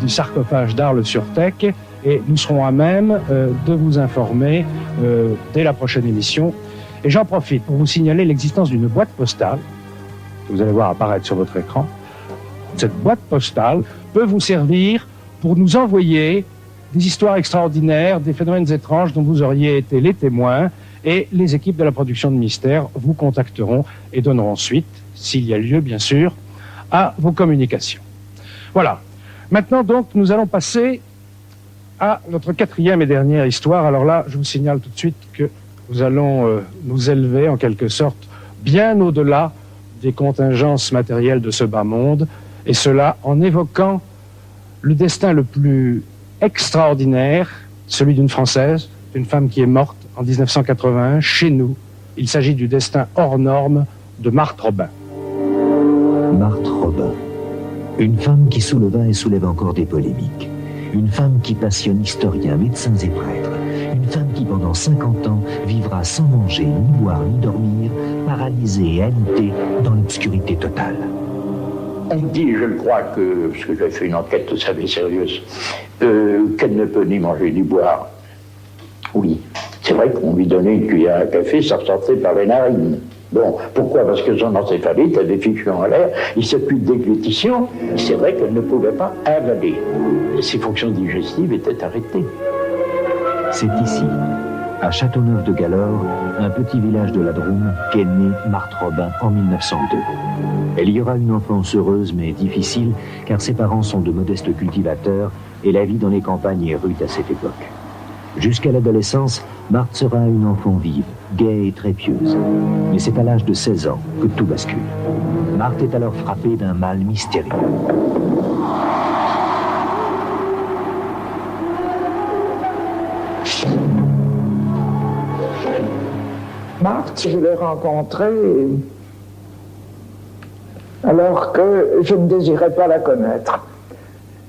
du sarcophage d'Arles-sur-Tech, et nous serons à même de vous informer dès la prochaine émission. Et j'en profite pour vous signaler l'existence d'une boîte postale, que vous allez voir apparaître sur votre écran. Cette boîte postale peut vous servir pour nous envoyer des histoires extraordinaires, des phénomènes étranges dont vous auriez été les témoins, et les équipes de la production de Mystère vous contacteront et donneront suite, s'il y a lieu bien sûr, à vos communications. Voilà. Maintenant donc, nous allons passer à notre 4e et dernière histoire. Alors là, je vous signale tout de suite que nous allons nous élever en quelque sorte bien au-delà des contingences matérielles de ce bas monde, et cela en évoquant le destin le plus extraordinaire, celui d'une Française, d'une femme qui est morte en 1981 chez nous. Il s'agit du destin hors norme de Marthe Robin. Marthe Robin, une femme qui souleva et soulève encore des polémiques. Une femme qui passionne historiens, médecins et prêtres. Une femme qui pendant 50 ans vivra sans manger, ni boire, ni dormir, paralysée et alitée dans l'obscurité totale. On dit, je le crois, parce que j'avais fait une enquête tout à fait sérieuse, qu'elle ne peut ni manger ni boire. Oui, c'est vrai qu'on lui donnait une cuillère à café, ça ressortait par les narines. Bon, pourquoi? Parce que son encéphalite a des fictions en l'air, il s'appuie de déglutition, c'est vrai qu'elle ne pouvait pas avaler. Ses fonctions digestives étaient arrêtées. C'est ici, à Châteauneuf-de-Galore, un petit village de la Drôme, qu'est née Marthe Robin en 1902. Elle y aura une enfance heureuse mais difficile, car ses parents sont de modestes cultivateurs et la vie dans les campagnes est rude à cette époque. Jusqu'à l'adolescence, Marthe sera une enfant vive, gaie et très pieuse. Mais c'est à l'âge de 16 ans que tout bascule. Marthe est alors frappée d'un mal mystérieux. Marthe, je l'ai rencontrée alors que je ne désirais pas la connaître.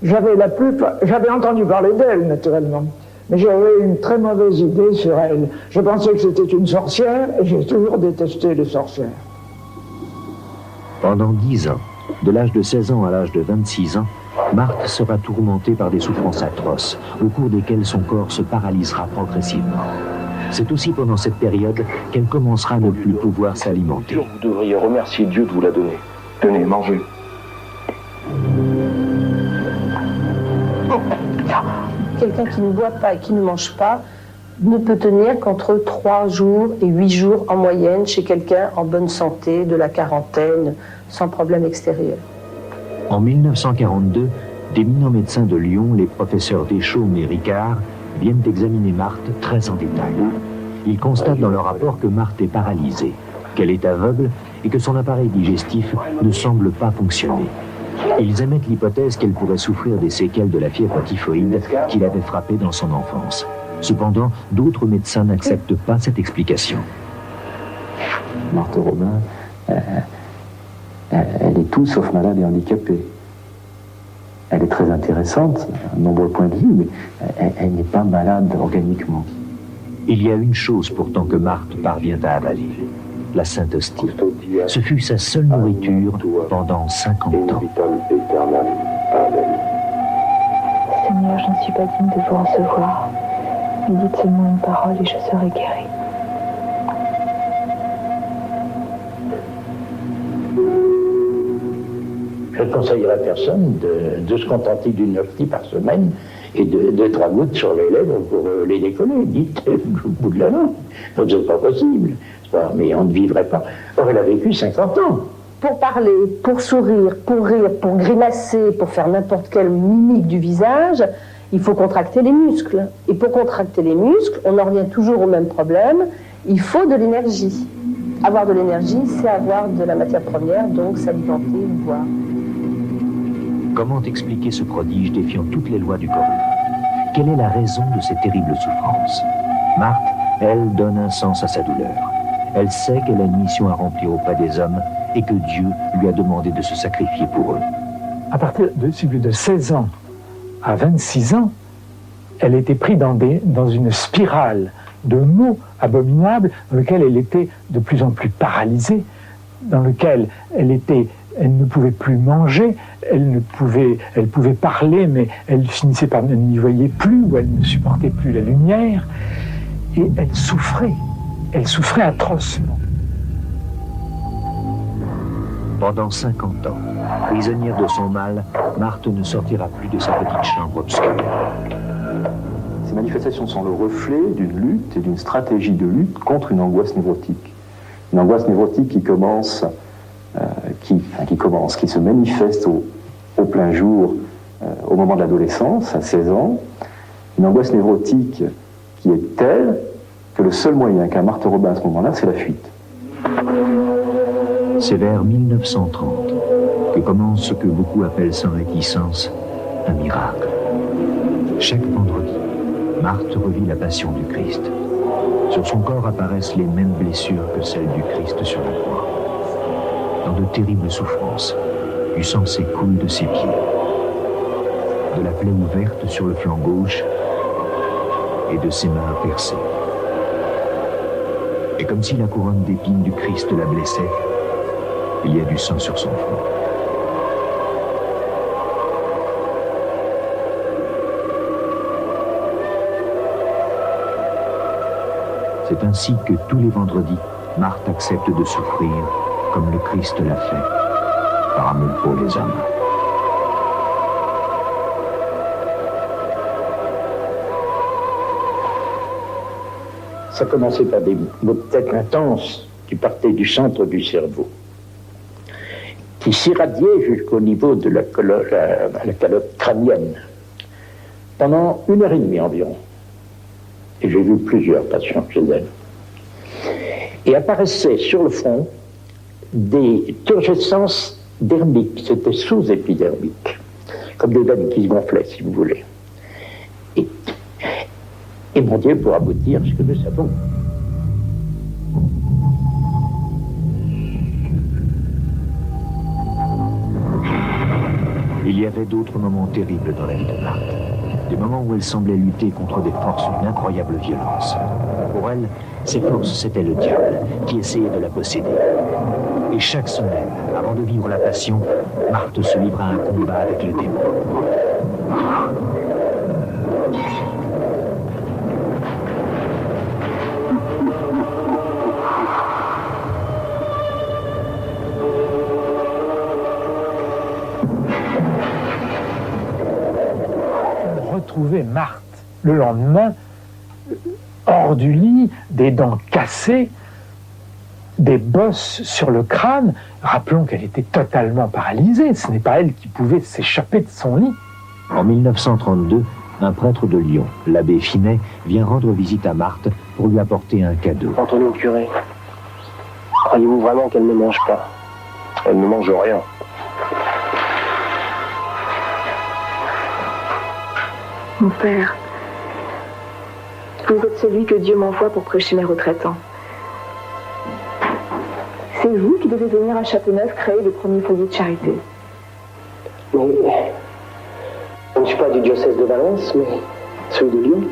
J'avais entendu parler d'elle, naturellement, mais j'avais une très mauvaise idée sur elle. Je pensais que c'était une sorcière et j'ai toujours détesté les sorcières. Pendant 10 ans, de l'âge de 16 ans à l'âge de 26 ans, Marthe sera tourmentée par des souffrances atroces, au cours desquelles son corps se paralysera progressivement. C'est aussi pendant cette période qu'elle commencera à ne plus pouvoir s'alimenter. Vous devriez remercier Dieu de vous la donner. Tenez, mangez. Quelqu'un qui ne boit pas et qui ne mange pas ne peut tenir qu'entre 3 jours et 8 jours en moyenne chez quelqu'un en bonne santé, de la quarantaine, sans problème extérieur. En 1942, d'éminents médecins de Lyon, les professeurs Deschaumes et Ricard, viennent examiner Marthe très en détail. Ils constatent dans leur rapport que Marthe est paralysée, qu'elle est aveugle et que son appareil digestif ne semble pas fonctionner. Ils émettent l'hypothèse qu'elle pourrait souffrir des séquelles de la fièvre typhoïde qui l'avait frappée dans son enfance. Cependant, d'autres médecins n'acceptent pas cette explication. Marthe Robin, elle est tout sauf malade et handicapée. Elle est très intéressante, à nombreux points de vue, mais elle n'est pas malade organiquement. Il y a une chose pourtant que Marthe parvient à avaler, la Sainte Hostie. Ce fut sa seule nourriture pendant 50 ans. Seigneur, je ne suis pas digne de vous recevoir, mais dites seulement une parole et je serai guérie. Je ne conseillerais à personne de se contenter d'une hostie par semaine et de 3 gouttes sur les lèvres pour les décoller. Dites au bout de la langue. Donc c'est pas possible. Mais on ne vivrait pas. Or, elle a vécu 50 ans. Pour parler, pour sourire, pour rire, pour grimacer, pour faire n'importe quelle mimique du visage, il faut contracter les muscles. Et pour contracter les muscles, on en revient toujours au même problème, il faut de l'énergie. Avoir de l'énergie, c'est avoir de la matière première, donc s'alimenter, boire. Comment expliquer ce prodige défiant toutes les lois du corps? Quelle est la raison de ces terribles souffrances? Marthe, elle, donne un sens à sa douleur. Elle sait qu'elle a une mission à remplir auprès des hommes et que Dieu lui a demandé de se sacrifier pour eux. À partir de 16 ans à 26 ans, elle était prise dans une spirale de maux abominables dans lequel elle était de plus en plus paralysée, dans lequel elle ne pouvait plus manger, elle pouvait parler, mais elle finissait par ne n'y voyait plus, ou elle ne supportait plus la lumière, et elle souffrait atrocement. Pendant 50 ans, prisonnière de son mal, Marthe ne sortira plus de sa petite chambre obscure. Ces manifestations sont le reflet d'une lutte et d'une stratégie de lutte contre une angoisse névrotique. Une angoisse névrotique qui se manifeste au plein jour au moment de l'adolescence, à 16 ans. Une angoisse névrotique qui est telle que le seul moyen qu'a Marthe Robin à ce moment-là, c'est la fuite. C'est vers 1930 que commence ce que beaucoup appellent sans réticence un miracle. Chaque vendredi, Marthe revit la passion du Christ. Sur son corps apparaissent les mêmes blessures que celles du Christ sur la croix. Dans de terribles souffrances, du sang s'écoule de ses pieds. De la plaie ouverte sur le flanc gauche et de ses mains percées. Et comme si la couronne d'épines du Christ la blessait, il y a du sang sur son front. C'est ainsi que tous les vendredis, Marthe accepte de souffrir comme le Christ l'a fait, par amour pour les hommes. Ça commençait par des maux de tête intenses qui partaient du centre du cerveau, qui s'irradiaient jusqu'au niveau de la calotte crânienne, pendant 1h30 environ. Et j'ai vu plusieurs patients chez elle. Et apparaissaient sur le front des turgescences dermiques, c'était sous-épidermique, comme des veines qui se gonflaient, si vous voulez. Et mon Dieu, pour aboutir ce que nous savons. Il y avait d'autres moments terribles dans la vie de Marthe. Des moments où elle semblait lutter contre des forces d'une incroyable violence. Pour elle, ces forces, c'était le diable qui essayait de la posséder. Et chaque semaine, avant de vivre la passion, Marthe se livra à un combat avec le démon. Retrouver Marthe le lendemain hors du lit, des dents cassées, des bosses sur le crâne. Rappelons qu'elle était totalement paralysée, ce n'est pas elle qui pouvait s'échapper de son lit. En 1932, un prêtre de Lyon, l'abbé Finet, vient rendre visite à Marthe pour lui apporter un cadeau. Antonio curé, croyez-vous vraiment qu'elle ne mange pas? Elle ne mange rien. Mon père, vous êtes celui que Dieu m'envoie pour prêcher mes retraitants. C'est vous qui devez venir à Châteauneuf créer le premier foyer de charité. Mais je ne suis pas du diocèse de Valence, mais celui de Lyon.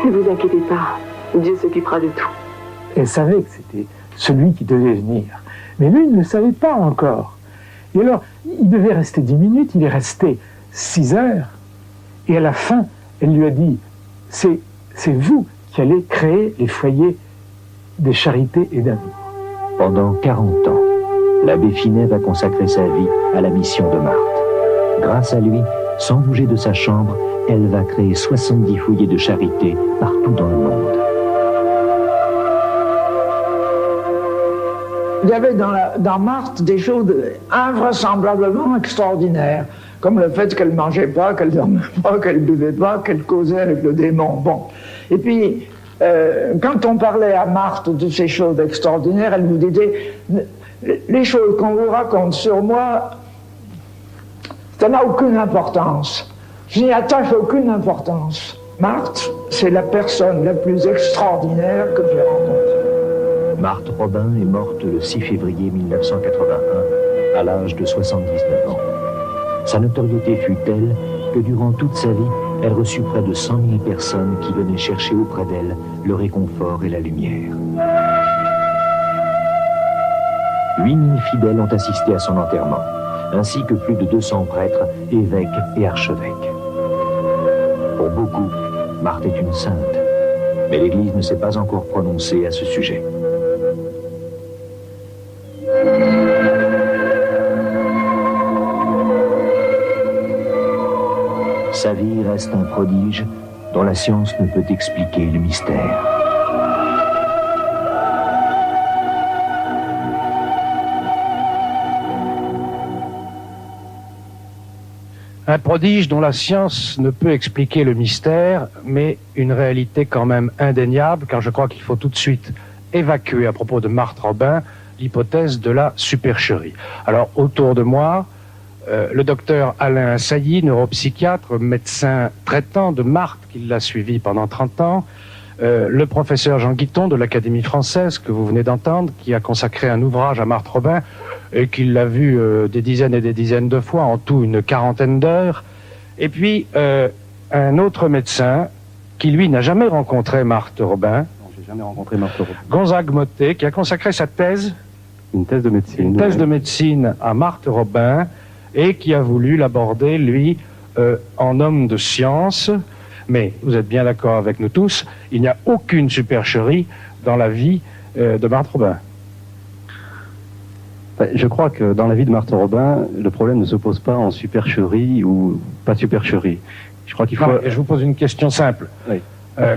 Ne vous inquiétez pas, Dieu s'occupera de tout. Elle savait que c'était celui qui devait venir. Mais lui, il ne le savait pas encore. Et alors, il devait rester 10 minutes, il est resté 6 heures. Et à la fin, elle lui a dit, c'est vous qui allez créer les foyers de charité et d'amour. Pendant 40 ans, l'abbé Finet va consacrer sa vie à la mission de Marthe. Grâce à lui, sans bouger de sa chambre, elle va créer 70 foyers de charité partout dans le monde. Il y avait dans Marthe des choses invraisemblablement extraordinaires, comme le fait qu'elle ne mangeait pas, qu'elle ne dormait pas, qu'elle ne buvait pas, qu'elle causait avec le démon. Bon. Et puis, quand on parlait à Marthe de ces choses extraordinaires, elle nous disait « Les choses qu'on vous raconte sur moi, ça n'a aucune importance. Je n'y attache aucune importance. » Marthe, c'est la personne la plus extraordinaire que j'ai rencontrée. Marthe Robin est morte le 6 février 1981, à l'âge de 79 ans. Sa notoriété fut telle que durant toute sa vie, elle reçut près de 100 000 personnes qui venaient chercher auprès d'elle le réconfort et la lumière. 8 000 fidèles ont assisté à son enterrement, ainsi que plus de 200 prêtres, évêques et archevêques. Pour beaucoup, Marthe est une sainte, mais l'Église ne s'est pas encore prononcée à ce sujet. Sa vie reste un prodige dont la science ne peut expliquer le mystère. Un prodige dont la science ne peut expliquer le mystère, mais une réalité quand même indéniable, car je crois qu'il faut tout de suite évacuer à propos de Marthe Robin l'hypothèse de la supercherie. Alors, autour de moi, le docteur Alain Sailly, neuropsychiatre, médecin traitant de Marthe, qui l'a suivi pendant 30 ans, le professeur Jean Guiton de l'Académie française, que vous venez d'entendre, qui a consacré un ouvrage à Marthe Robin, et qui l'a vu des dizaines et des dizaines de fois, en tout une 40aine d'heures. Et puis, un autre médecin, qui lui n'a jamais rencontré Marthe Robin, Gonzague Mottet, qui a consacré sa thèse, une thèse de médecine, de médecine à Marthe Robin, et qui a voulu l'aborder, lui, en homme de science. Mais vous êtes bien d'accord avec nous tous, il n'y a aucune supercherie dans la vie de Marthe Robin. Je crois que dans la vie de Marthe Robin, le problème ne se pose pas en supercherie ou pas supercherie. Je crois qu'il faut... Non, et je vous pose une question simple. Oui.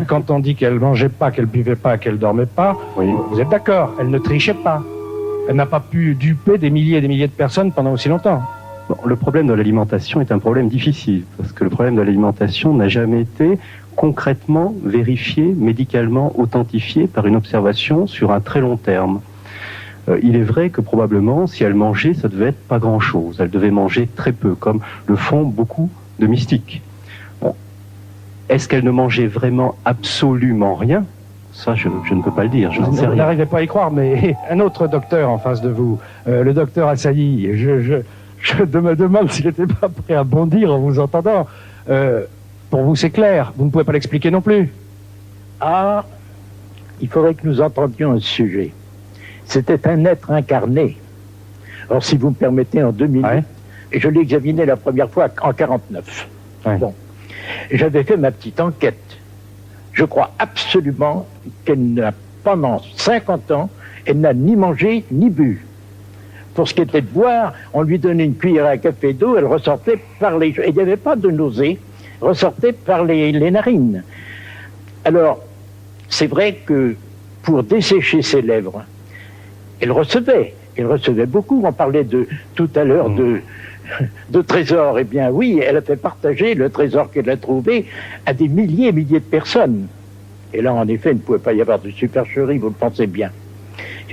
Quand on dit qu'elle mangeait pas, qu'elle buvait pas, qu'elle dormait pas, oui. Vous êtes d'accord, elle ne trichait pas. Elle n'a pas pu duper des milliers et des milliers de personnes pendant aussi longtemps. Bon, le problème de l'alimentation est un problème difficile, parce que le problème de l'alimentation n'a jamais été concrètement vérifié, médicalement authentifié par une observation sur un très long terme. Il est vrai que probablement, si elle mangeait, ça devait être pas grand-chose. Elle devait manger très peu, comme le font beaucoup de mystiques. Bon. Est-ce qu'elle ne mangeait vraiment absolument rien? Ça, je ne peux pas le dire, je n'en sais Vous rien. n'arrivez pas à y croire, mais un autre docteur en face de vous, le docteur Assailly, je me demande s'il n'était pas prêt à bondir en vous entendant. Pour vous, c'est clair, vous ne pouvez pas l'expliquer non plus. Ah, il faudrait que nous entendions un sujet. C'était un être incarné. Alors, si vous me permettez, en 2 minutes, et je l'ai examiné la première fois en 49. Bon. J'avais fait ma petite enquête. Je crois absolument qu'elle n'a, pendant 50 ans, elle n'a ni mangé ni bu. Pour ce qui était de boire, on lui donnait une cuillère à café d'eau, elle ressortait par les... Et il n'y avait pas de nausée, ressortait par les narines. Alors, c'est vrai que pour dessécher ses lèvres, elle recevait beaucoup. On parlait tout à l'heure de trésor. Eh bien oui, elle a fait partager le trésor qu'elle a trouvé à des milliers et milliers de personnes. Et là, en effet, il ne pouvait pas y avoir de supercherie, vous le pensez bien.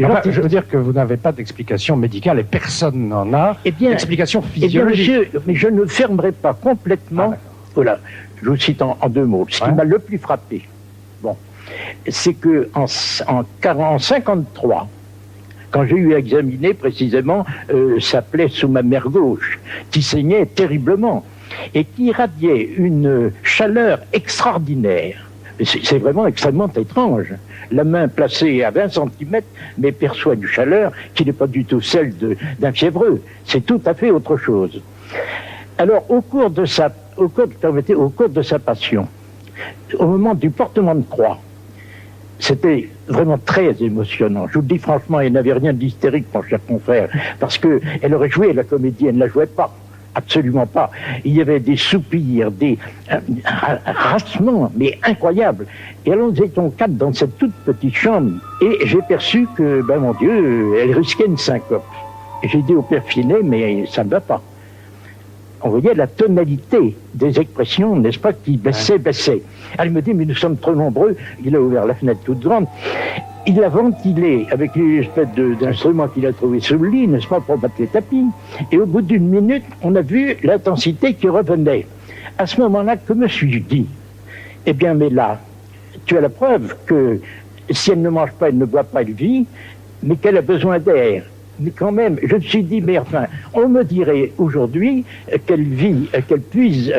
Enfin, je veux dire que vous n'avez pas d'explication médicale et personne n'en a. D'explication physiologique. Monsieur, mais je ne fermerai pas complètement. Voilà, je vous cite en 2 mots. Ce qui m'a le plus frappé, bon, c'est que en 53, quand j'ai eu à examiner précisément sa plaie sous ma main gauche, qui saignait terriblement et qui irradiait une chaleur extraordinaire. C'est vraiment extrêmement étrange. La main placée à 20 cm, mais perçoit une chaleur qui n'est pas du tout celle d'un fiévreux. C'est tout à fait autre chose. Alors, au cours de sa passion, au moment du portement de croix, c'était vraiment très émotionnant. Je vous le dis franchement, il n'avait rien d'hystérique, mon cher confrère, parce qu'elle aurait joué la comédie, elle ne la jouait pas. Absolument pas. Il y avait des soupirs, des racements, mais incroyables. Et alors nous étions 4 dans cette toute petite chambre, et j'ai perçu que, ben mon Dieu, elle risquait une syncope. Et j'ai dit au père Finet, mais ça ne va pas. On voyait la tonalité des expressions, n'est-ce pas, qui baissait. Elle me dit, mais nous sommes trop nombreux. Il a ouvert la fenêtre toute grande. Il a ventilé avec une espèce d'instrument qu'il a trouvé sous le lit, n'est-ce pas, pour battre les tapis. Et au bout d'1 minute, on a vu l'intensité qui revenait. À ce moment-là, que me suis-je dit? Eh bien, mais là, tu as la preuve que si elle ne mange pas, elle ne boit pas, elle vit, mais qu'elle a besoin d'air. Mais quand même, je me suis dit, mais enfin, on me dirait aujourd'hui qu'elle vit, qu'elle puise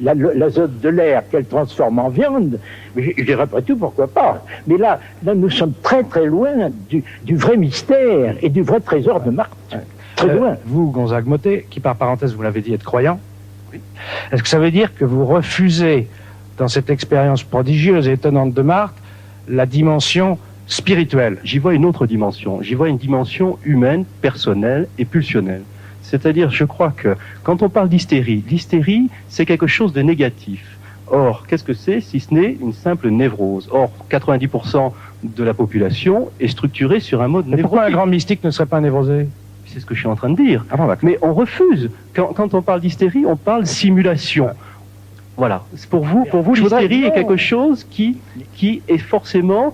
l'azote de l'air, qu'elle transforme en viande. Mais je dirais après tout, pourquoi pas. Mais là, nous sommes très très loin du vrai mystère et du vrai trésor de Marthe. Très loin. Vous, Gonzague Mottet, qui par parenthèse, vous l'avez dit, êtes croyant, oui. Est-ce que ça veut dire que vous refusez, dans cette expérience prodigieuse et étonnante de Marthe, la dimension spirituelle? J'y vois une autre dimension. J'y vois une dimension humaine, personnelle et pulsionnelle. C'est-à-dire, je crois que quand on parle d'hystérie, l'hystérie, c'est quelque chose de négatif. Or, qu'est-ce que c'est si ce n'est une simple névrose? Or, 90% de la population est structurée sur un mode névrotique. Pourquoi un grand mystique ne serait pas névrosé? C'est ce que je suis en train de dire. Ah bon, mais on refuse. Quand on parle d'hystérie, on parle simulation. Voilà. Pour vous, l'hystérie est quelque chose qui est forcément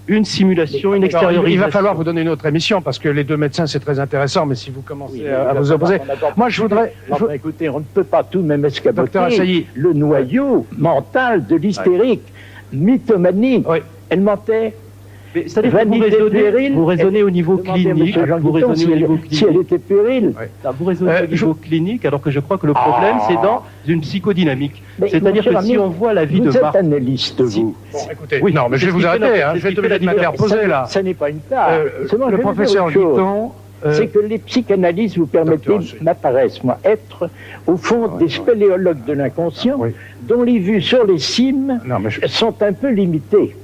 une simulation, une extériorisation. Il va falloir vous donner une autre émission, parce que les 2 médecins, c'est très intéressant, mais si vous commencez à vous opposer... Moi, je voudrais... Écoutez, on ne peut pas tout de même Docteur Assailly, escamoter le noyau mental de l'hystérique, mythomanie. Elle mentait. C'est-à-dire que vous raisonnez au niveau clinique. Si elle était puérile. Vous raisonnez au niveau clinique, alors que je crois que le problème, c'est dans une psychodynamique. C'est-à-dire que si on voit la vie de Marthe... Vous êtes analyste, vous. Bon, écoutez, oui, non, mais je vais vous arrêter, je vais te donner de m'interposer, là. Ça n'est pas une place. Le professeur Guiton... C'est que les psychanalystes, vous permettez, m'apparaissent, moi, être, au fond, des spéléologues de l'inconscient, dont les vues sur les cimes sont un peu limitées.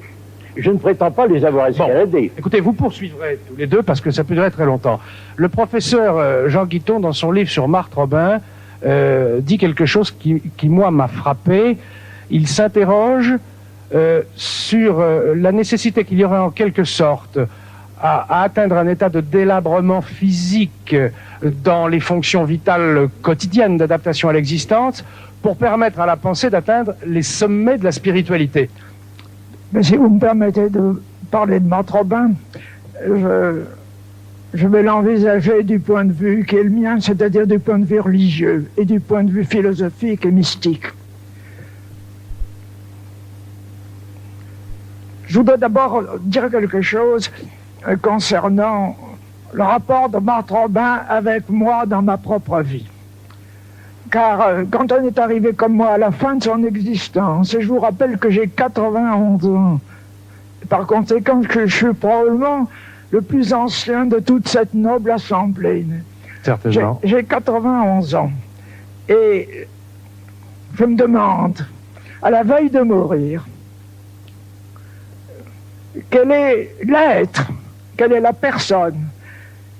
Je ne prétends pas les avoir escaladés. Bon, écoutez, vous poursuivrez tous les deux, parce que ça peut durer très longtemps. Le professeur Jean Guiton, dans son livre sur Marthe Robin, dit quelque chose qui moi, m'a frappé. Il s'interroge sur la nécessité qu'il y aurait en quelque sorte à atteindre un état de délabrement physique dans les fonctions vitales quotidiennes d'adaptation à l'existence pour permettre à la pensée d'atteindre les sommets de la spiritualité. Mais si vous me permettez de parler de Marthe Robin, je vais l'envisager du point de vue qui est le mien, c'est-à-dire du point de vue religieux et du point de vue philosophique et mystique. Je voudrais d'abord dire quelque chose concernant le rapport de Marthe Robin avec moi dans ma propre vie. Car quand on est arrivé comme moi à la fin de son existence, et je vous rappelle que j'ai 91 ans, par conséquent je suis probablement le plus ancien de toute cette noble assemblée. Certainement. J'ai 91 ans. Et je me demande, à la veille de mourir, quel est l'être, quelle est la personne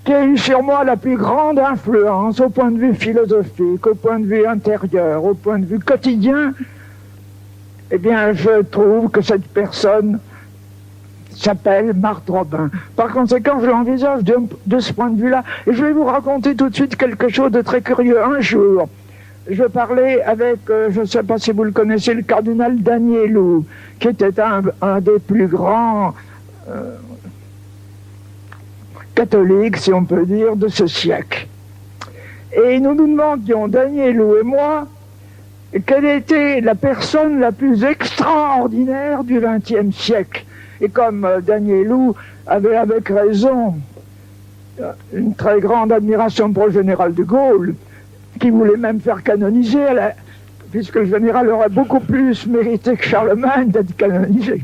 qui a eu sur moi la plus grande influence au point de vue philosophique, au point de vue intérieur, au point de vue quotidien. Eh bien, je trouve que cette personne s'appelle Marthe Robin. Par conséquent, je l'envisage de ce point de vue-là. Et je vais vous raconter tout de suite quelque chose de très curieux. Un jour, je parlais avec, je ne sais pas si vous le connaissez, le cardinal Danielou, qui était un des plus grands catholiques, si on peut dire, de ce siècle. Et nous nous demandions, Danielou et moi, quelle était la personne la plus extraordinaire du XXe siècle. Et comme Danielou avait avec raison une très grande admiration pour le général de Gaulle, qui voulait même faire canoniser, puisque le général aurait beaucoup plus mérité que Charlemagne d'être canonisé.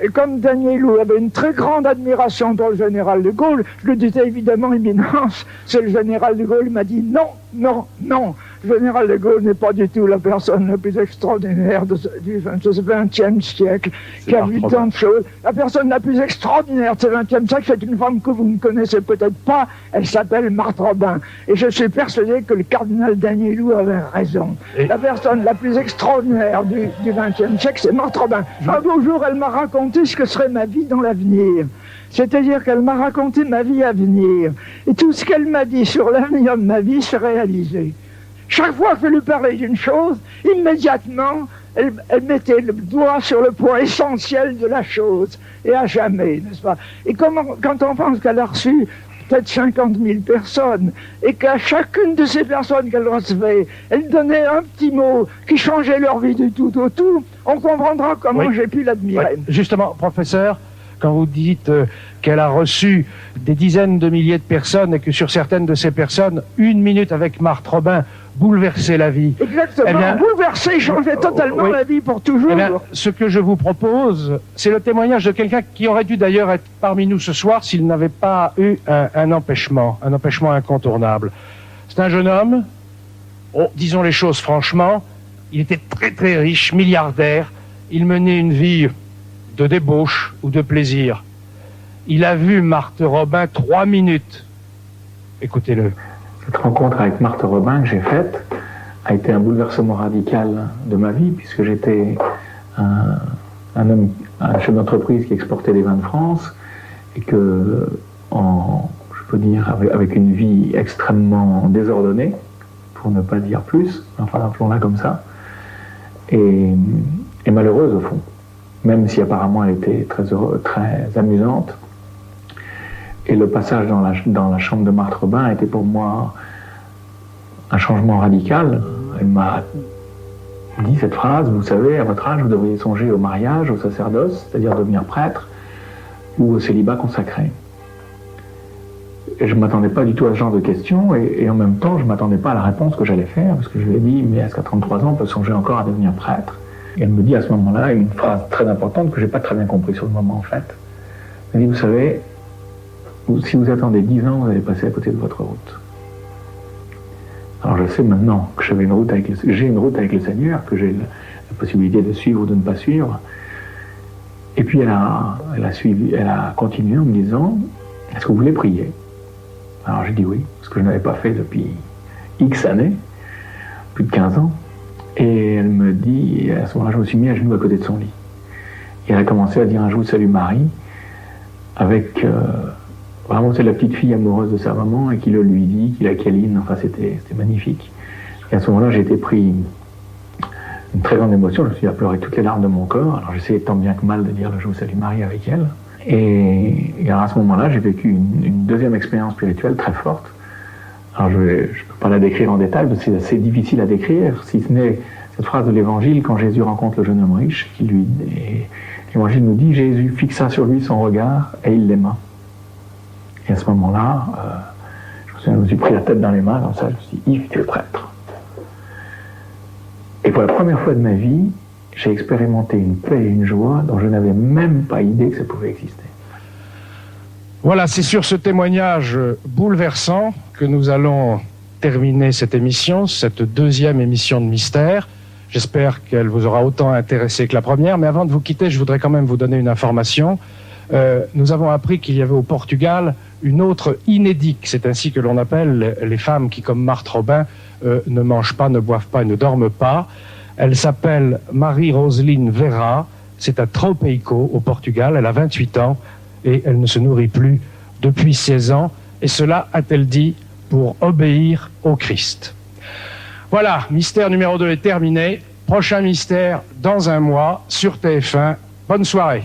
Et comme Danielou avait une très grande admiration pour le général de Gaulle, je lui disais évidemment, Éminence, c'est le général de Gaulle. Il m'a dit non, non, non. Le général de Gaulle n'est pas du tout la personne la plus extraordinaire du XXe siècle, qui a vu tant de choses. La personne la plus extraordinaire de ce XXe siècle, c'est une femme que vous ne connaissez peut-être pas. Elle s'appelle Marthe Robin. Et je suis persuadé que le cardinal Danielou avait raison. La personne la plus extraordinaire du XXe siècle, c'est Marthe Robin. Un beau jour, elle m'a raconté ce que serait ma vie dans l'avenir. C'est-à-dire qu'elle m'a raconté ma vie à venir. Et tout ce qu'elle m'a dit sur l'avenir de ma vie s'est réalisé. Chaque fois que je lui parlais d'une chose, immédiatement, elle mettait le doigt sur le point essentiel de la chose, et à jamais, n'est-ce pas? Et quand on pense qu'elle a reçu peut-être 50 000 personnes, et qu'à chacune de ces personnes qu'elle recevait, elle donnait un petit mot qui changeait leur vie du tout au tout, on comprendra comment j'ai pu l'admirer. Oui. Justement, professeur, quand vous dites qu'elle a reçu des dizaines de milliers de personnes et que sur certaines de ces personnes, une minute avec Marthe Robin bouleversait la vie. Exactement, eh bien, bouleverser, changer totalement la vie pour toujours. Eh bien, ce que je vous propose, c'est le témoignage de quelqu'un qui aurait dû d'ailleurs être parmi nous ce soir s'il n'avait pas eu un empêchement incontournable. C'est un jeune homme, disons les choses franchement, il était très très riche, milliardaire, il menait une vie de débauche ou de plaisir. Il a vu Marthe Robin 3 minutes. Écoutez-le. Cette rencontre avec Marthe Robin que j'ai faite a été un bouleversement radical de ma vie, puisque j'étais un chef d'entreprise qui exportait des vins de France, et que, je peux dire, avec une vie extrêmement désordonnée, pour ne pas dire plus, enfin appelons-la comme ça, et malheureuse au fond, même si apparemment elle était très amusante. Et le passage dans la chambre de Marthe Robin a été pour moi un changement radical. Elle m'a dit cette phrase: vous savez, à votre âge, vous devriez songer au mariage, au sacerdoce, c'est-à-dire devenir prêtre, ou au célibat consacré. Et je ne m'attendais pas du tout à ce genre de questions, et en même temps, je ne m'attendais pas à la réponse que j'allais faire, parce que je lui ai dit: mais est-ce qu'à 33 ans, on peut songer encore à devenir prêtre? Et elle me dit à ce moment-là une phrase très importante que je n'ai pas très bien compris sur le moment en fait. Elle dit: vous savez, si vous attendez 10 ans, vous allez passer à côté de votre route. Alors je sais maintenant que j'ai une route avec le Seigneur, que j'ai la possibilité de suivre ou de ne pas suivre. Et puis elle a continué en me disant: est-ce que vous voulez prier? Alors j'ai dit oui, ce que je n'avais pas fait depuis X années, plus de 15 ans. Et elle me dit, à ce moment-là, je me suis mis à genoux à côté de son lit. Et elle a commencé à dire un jour: salut Marie, avec Vraiment, c'est la petite fille amoureuse de sa maman et qui le lui dit, qui la câline. Enfin, c'était magnifique. Et à ce moment-là, j'ai été pris une très grande émotion. Je me suis à pleurer toutes les larmes de mon corps. Alors, j'essayais tant bien que mal de dire le Je vous salue Marie avec elle. Et alors, à ce moment-là, j'ai vécu une deuxième expérience spirituelle très forte. Alors, je ne peux pas la décrire en détail, parce que c'est assez difficile à décrire, si ce n'est cette phrase de l'Évangile, quand Jésus rencontre le jeune homme riche, l'Évangile nous dit, Jésus fixa sur lui son regard et il l'aima. Et à ce moment-là, je me suis pris la tête dans les mains, comme ça, je me suis dit, Yves, tu es prêtre. Et pour la première fois de ma vie, j'ai expérimenté une paix et une joie dont je n'avais même pas idée que ça pouvait exister. Voilà, c'est sur ce témoignage bouleversant que nous allons terminer cette émission, cette deuxième émission de Mystère. J'espère qu'elle vous aura autant intéressé que la première, mais avant de vous quitter, je voudrais quand même vous donner une information. Nous avons appris qu'il y avait au Portugal une autre inédite, c'est ainsi que l'on appelle les femmes qui, comme Marthe Robin, ne mangent pas, ne boivent pas et ne dorment pas. Elle s'appelle Marie-Roseline Vera, c'est à Tropico au Portugal, elle a 28 ans et elle ne se nourrit plus depuis 16 ans, et cela, a-t-elle dit, pour obéir au Christ. Voilà, mystère numéro 2 est terminé. Prochain mystère dans un mois sur TF1. Bonne soirée.